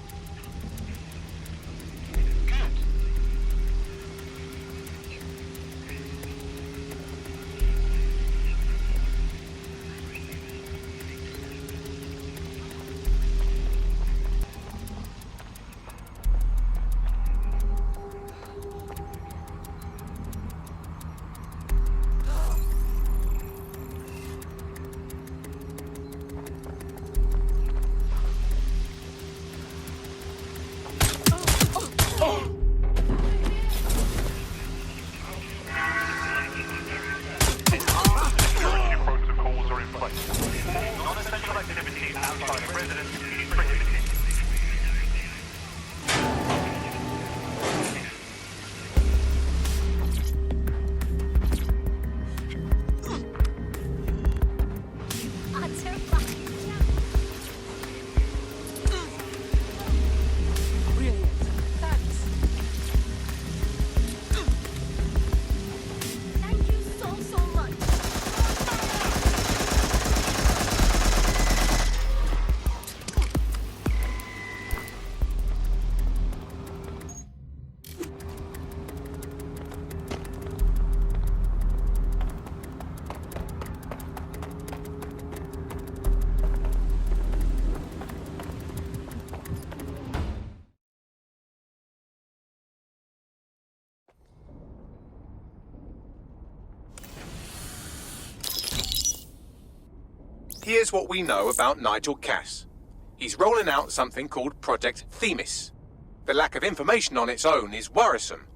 Here's what we know about Nigel Cass. He's rolling out something called Project Themis. The lack of information on its own is worrisome,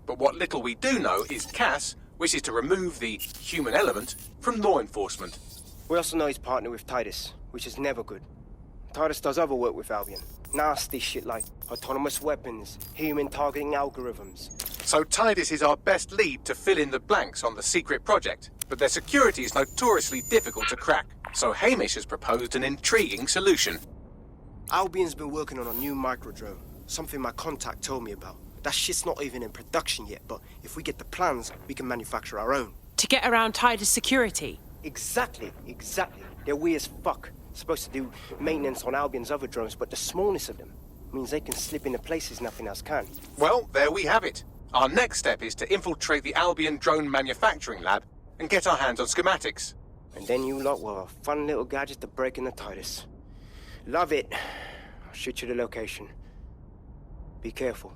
but what little we do know is Cass wishes to remove the human element from law enforcement.
We also know he's partnered with Titus, which is never good. Titus does other work with Albion. Nasty shit like autonomous weapons, human targeting algorithms.
So Titus is our best lead to fill in the blanks on the secret project, but their security is notoriously difficult to crack. So Hamish has proposed an intriguing solution.
Albion's been working on a new microdrone, something my contact told me about. That shit's not even in production yet, but if we get the plans, we can manufacture our own.
To get around Titus security?
Exactly. They're weird as fuck. Supposed to do maintenance on Albion's other drones, but the smallness of them means they can slip into places nothing else can.
Well, there we have it. Our next step is to infiltrate the Albion drone manufacturing lab and get our hands on schematics.
And then you lot will have a fun little gadget to break into Titus. Love it. I'll shoot you the location. Be careful.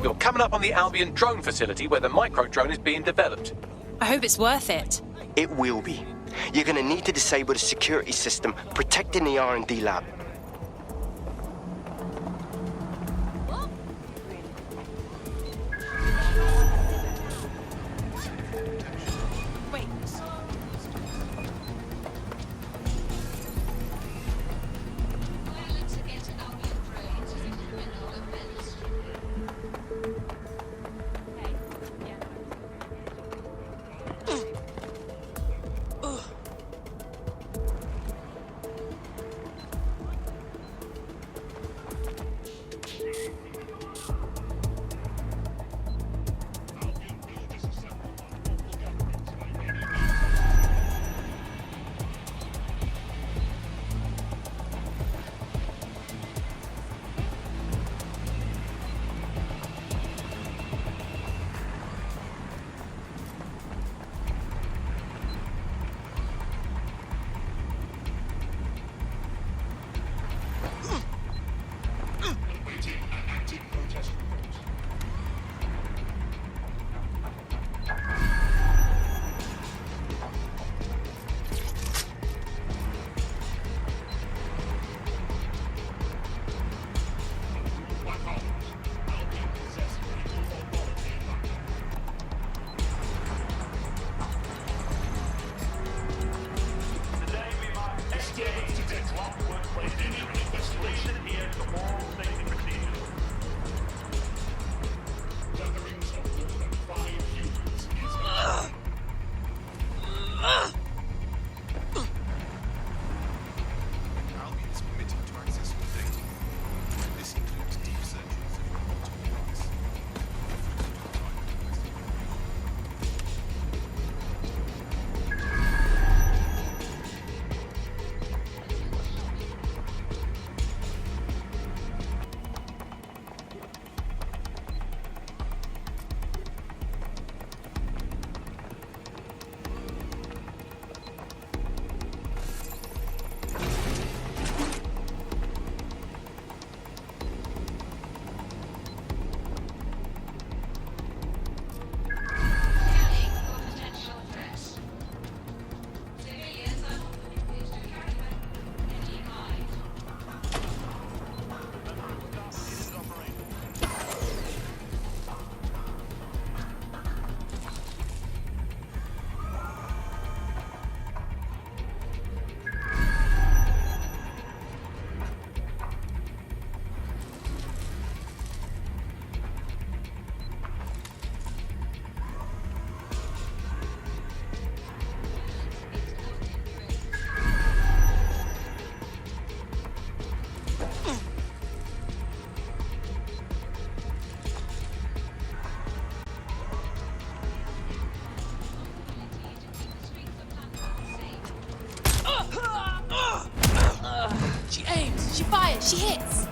You're coming up on the Albion drone facility where the micro-drone is being developed.
I hope it's worth it.
It will be. You're gonna need to disable the security system protecting the R&D lab.
She aims, she fires, she hits.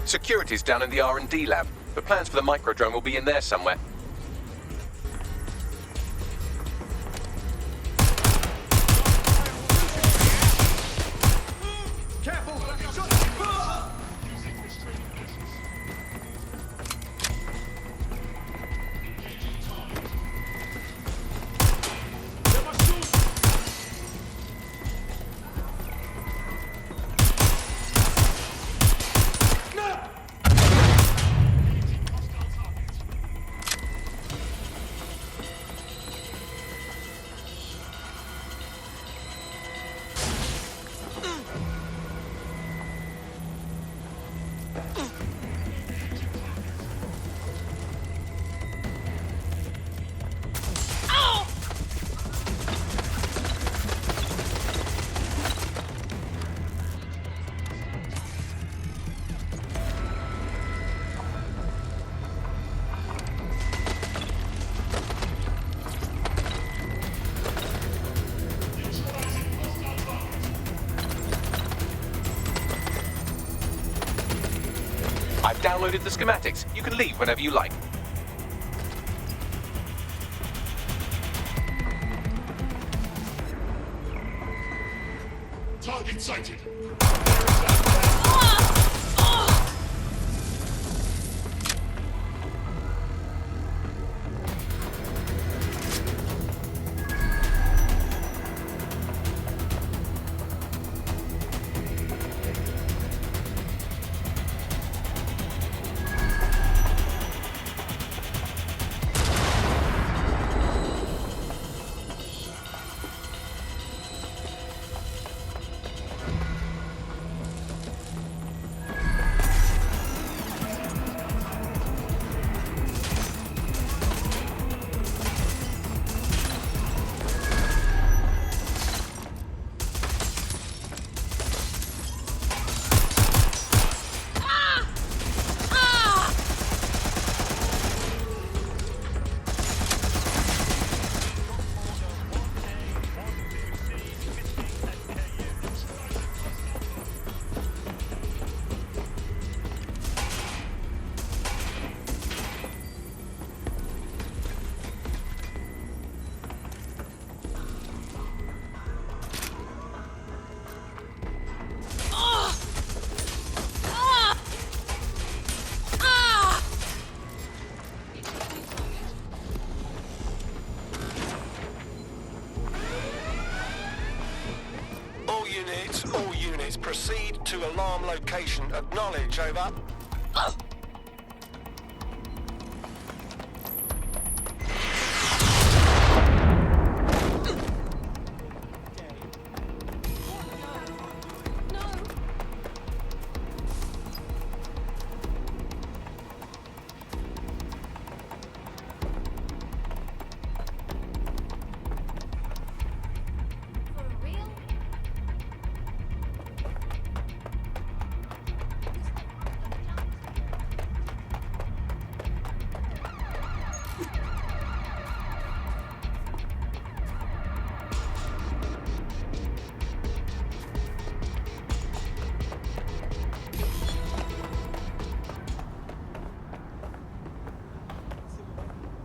Security's down in the R&D lab. The plans for the microdrone will be in there somewhere. I've downloaded the schematics. You can leave whenever you like.
Target sighted.
All units, proceed to alarm location. Acknowledge, over.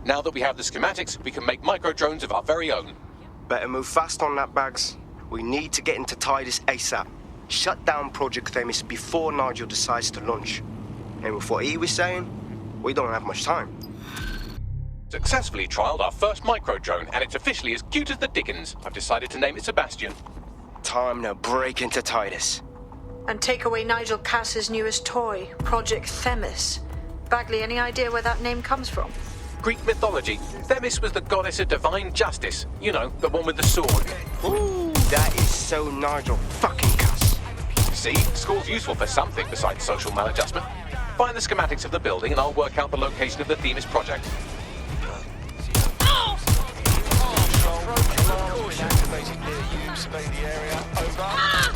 Now that we have the schematics, we can make microdrones of our very own.
Better move fast on that, Bags. We need to get into Titus ASAP. Shut down Project Themis before Nigel decides to launch. And with what he was saying, we don't have much time.
Successfully trialed our first microdrone, and it's officially as cute as the dickens. I've decided to name it Sebastian.
Time to break into Titus.
And take away Nigel Cass's newest toy, Project Themis. Bagley, any idea where that name comes from?
Greek mythology. Themis was the goddess of divine justice. You know, the one with the sword.
Ooh, that is so Nigel fucking Cass.
See, school's useful for something besides social maladjustment. Find the schematics of the building and I'll work out the location of the Themis project.
Activated near you. Survey the area. Over.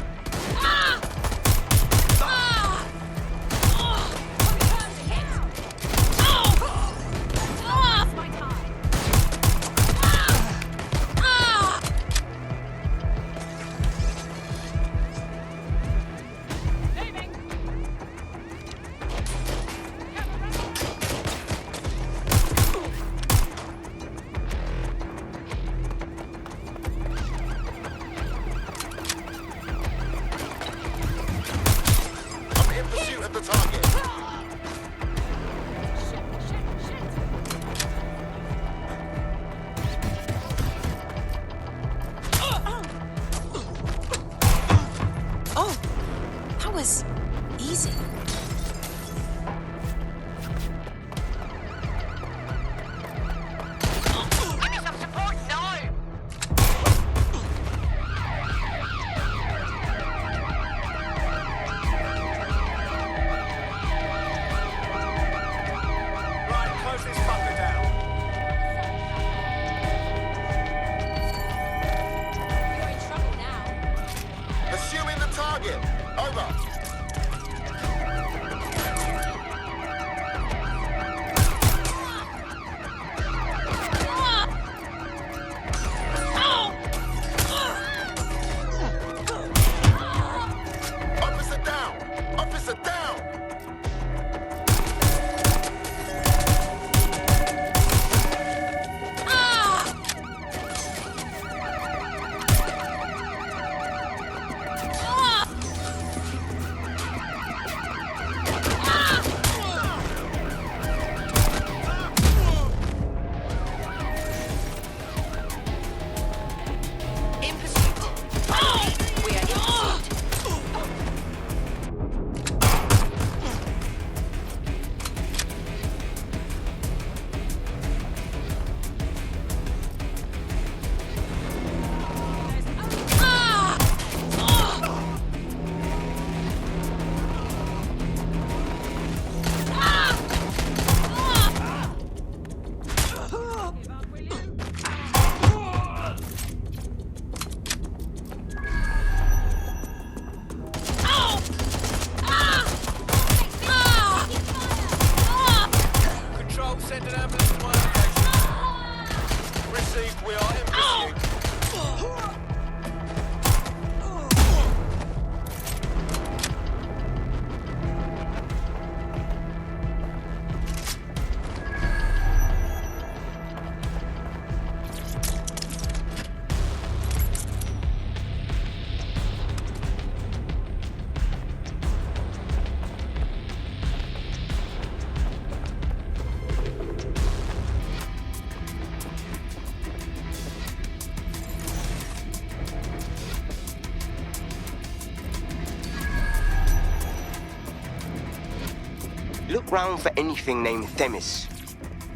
Look round for anything named Themis.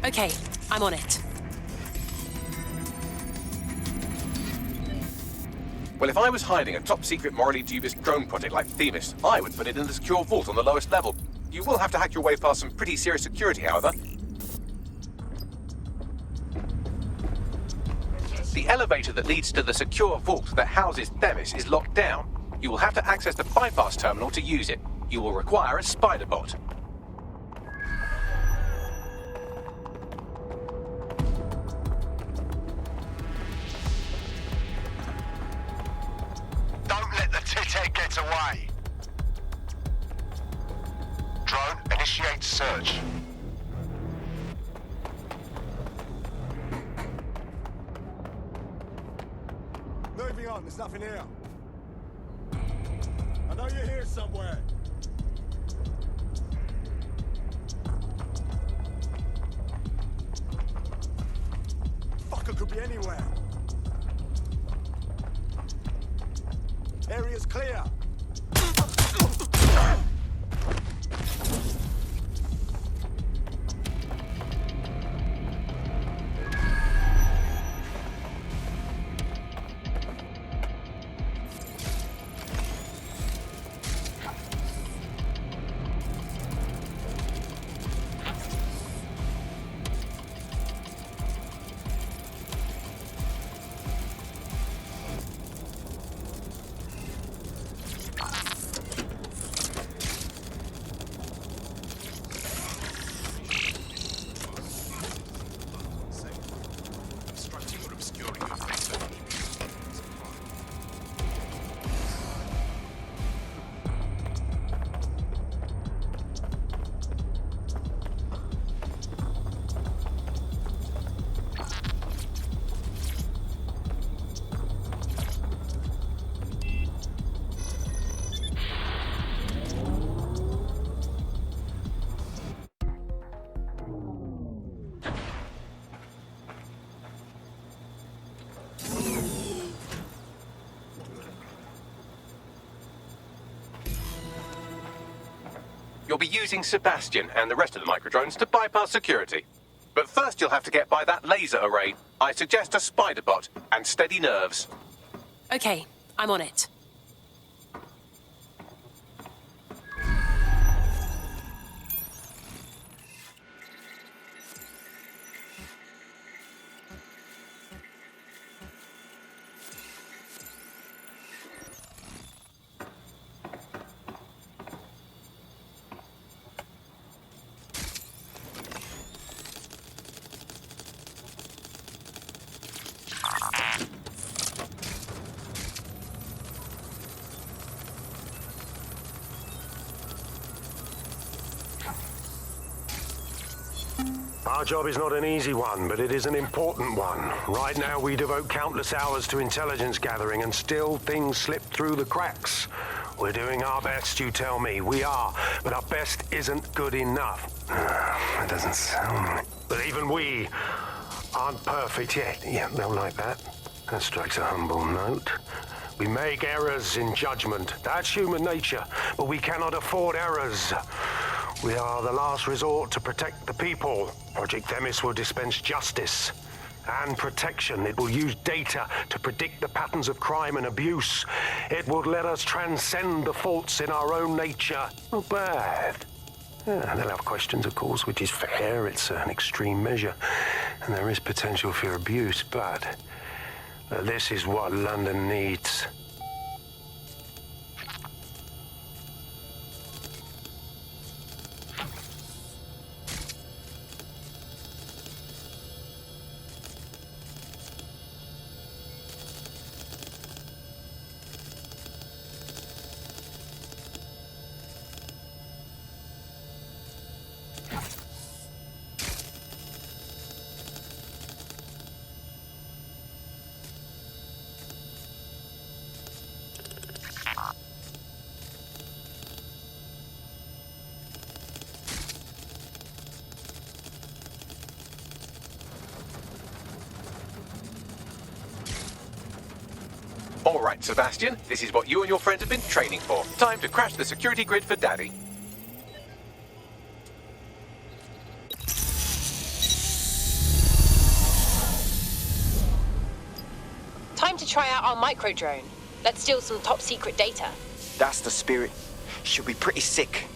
Okay, I'm on it.
Well, if I was hiding a top-secret, morally dubious drone project like Themis, I would put it in the secure vault on the lowest level. You will have to hack your way past some pretty serious security, however. The elevator that leads to the secure vault that houses Themis is locked down. You will have to access the bypass terminal to use it. You will require a spider bot.
Don't let the tit-head get away. Drone, initiate search.
Moving on, there's nothing here. I know you're here somewhere. Fucker could be anywhere. Area's clear.
You'll be using Sebastian and the rest of the microdrones to bypass security. But first you'll have to get by that laser array. I suggest a spider bot and steady nerves.
Okay, I'm on it.
Our job is not an easy one, but it is an important one. Right now, we devote countless hours to intelligence gathering, and still things slip through the cracks. We're doing our best, you tell me. We are, but our best isn't good enough. That doesn't sound right. But even we aren't perfect yet. Yeah, they'll like that. That strikes a humble note. We make errors in judgment. That's human nature, but we cannot afford errors. We are the last resort to protect the people. Project Themis will dispense justice and protection. It will use data to predict the patterns of crime and abuse. It will let us transcend the faults in our own nature. Not bad. Yeah, they'll have questions, of course, which is fair. It's an extreme measure, and there is potential for abuse, but this is what London needs.
All right, Sebastian, this is what you and your friends have been training for. Time to crash the security grid for Daddy.
time to try out our micro drone. Let's steal some top secret data.
That's the spirit. Should be pretty sick.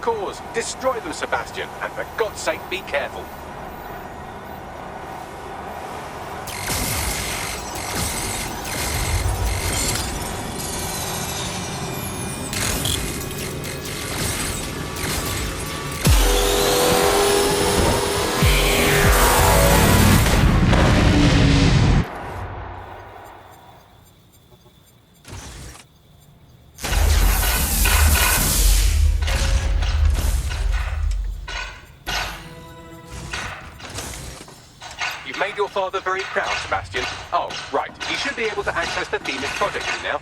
Cores. Destroy them, Sebastian, and for God's sake, be careful. You've made your father very proud, Sebastian. Oh, right. He should be able to access the Themis project now.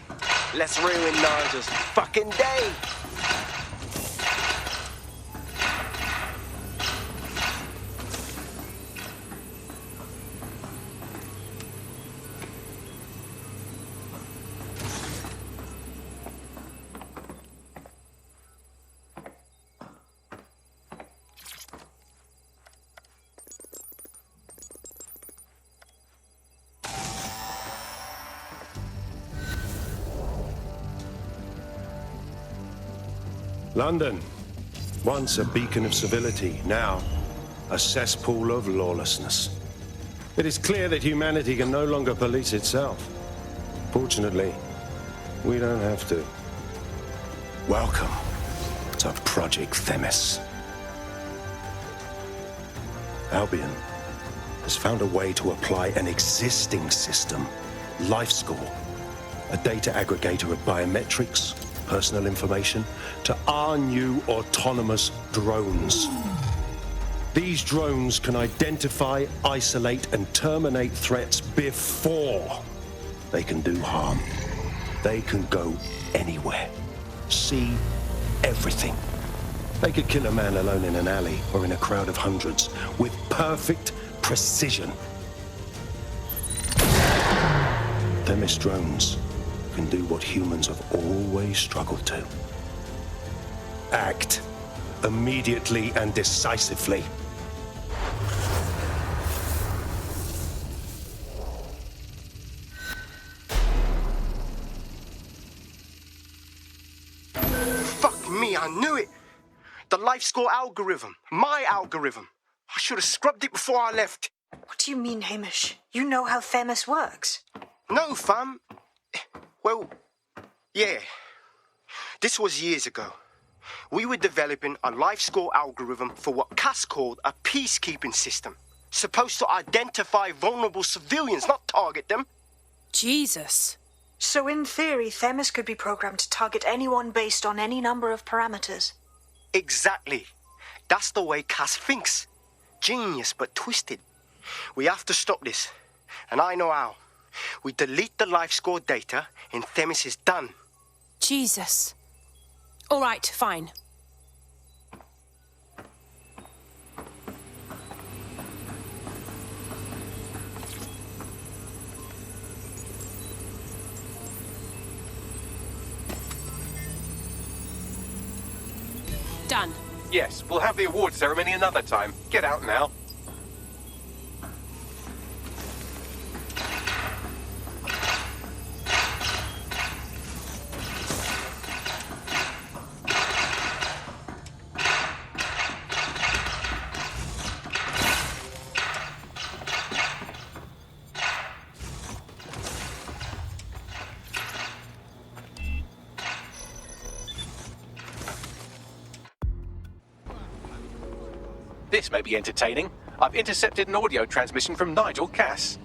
Let's ruin Nigel's fucking day.
London, once a beacon of civility, now a cesspool of lawlessness. It is clear that humanity can no longer police itself. Fortunately, we don't have to. Welcome to Project Themis. Albion has found a way to apply an existing system, LifeScore, a data aggregator of biometrics, personal information, to our new autonomous drones. These drones can identify, isolate, and terminate threats before they can do harm. They can go anywhere, see everything. They could kill a man alone in an alley or in a crowd of hundreds with perfect precision. Themis drones can do what humans have always struggled to. Act immediately and decisively.
Fuck me, I knew it. The LifeScore algorithm. My algorithm. I should have scrubbed it before I left.
What do you mean, Hamish? You know how Themis works.
No, fam. Well, yeah. This was years ago. We were developing a LifeScore algorithm for what Cass called a peacekeeping system. Supposed to identify vulnerable civilians, not target them.
Jesus.
So in theory, Themis could be programmed to target anyone based on any number of parameters.
Exactly. That's the way Cass thinks. Genius, but twisted. We have to stop this. And I know how. We delete the LifeScore data and Themis is done.
Jesus. All right, fine. Done.
Yes, we'll have the award ceremony another time. Get out now. this may be entertaining. I've intercepted an audio transmission from Nigel Cass.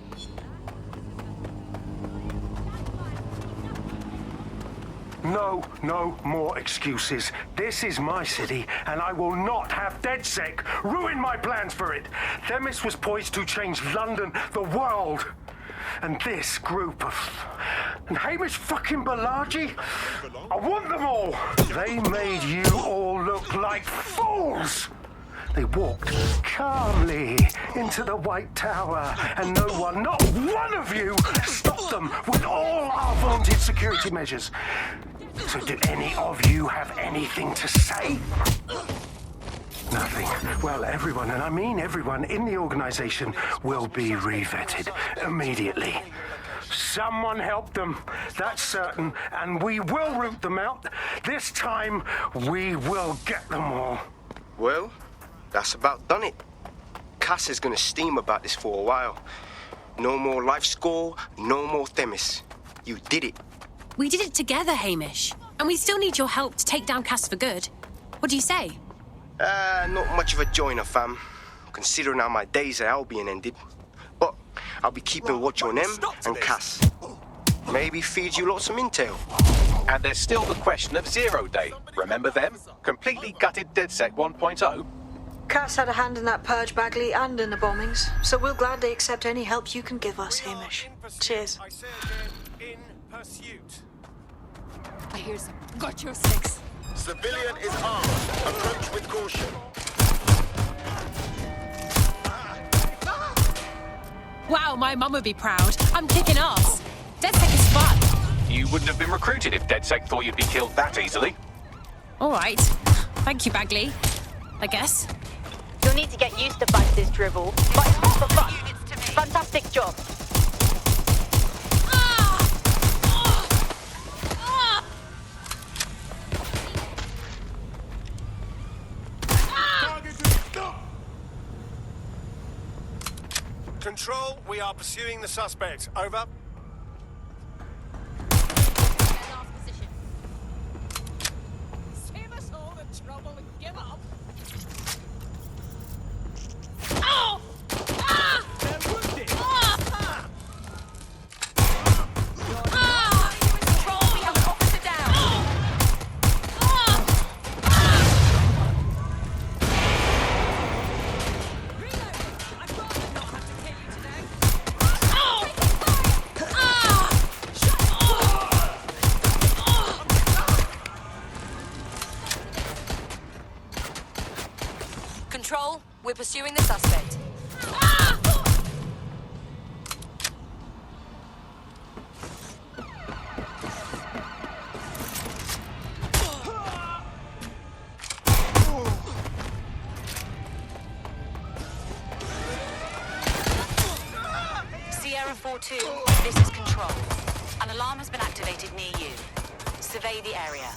No more excuses. This is my city, and I will not have DedSec ruin my plans for it. Themis was poised to change London, the world. And this group of... And Hamish fucking Balaji? I want them all! They made you all look like fools! They walked calmly into the White Tower, and no one, not one of you, stopped them with all our vaunted security measures. So do any of you have anything to say? Nothing. Well, everyone, and I mean everyone in the organization, will be revetted immediately. Someone help them, that's certain, and we will root them out. This time, we will get them all.
Well, that's about done it. Cass is gonna steam about this for a while. No more life score, no more Themis. You did it.
We did it together, Hamish. And we still need your help to take down Cass for good. What do you say?
Not much of a joiner, fam. Considering how my days at Albion ended. But I'll be keeping watch on them and Cass. Maybe feed you lots of intel.
And there's still the question of Zero Day. Remember them? Completely gutted DedSec 1.0.
Cass had a hand in that purge, Bagley, and in the bombings, so we'll gladly accept any help you can give us, Hamish. Cheers.
In pursuit.
I hear some. Got your six.
Civilian is armed. Approach with caution.
Wow, my mum would be proud. I'm kicking ass. DedSec is fun.
You wouldn't have been recruited if DedSec thought you'd be killed that easily.
All right. Thank you, Bagley. I guess.
You'll need to get used to Buz's drivel, but it's more for fun. Fantastic job.
Control, we are pursuing the suspect. Over.
Save us all the trouble and give up.
Control, we're pursuing the suspect.
Sierra 4-2, this is Control. An alarm has been activated near you. Survey the area.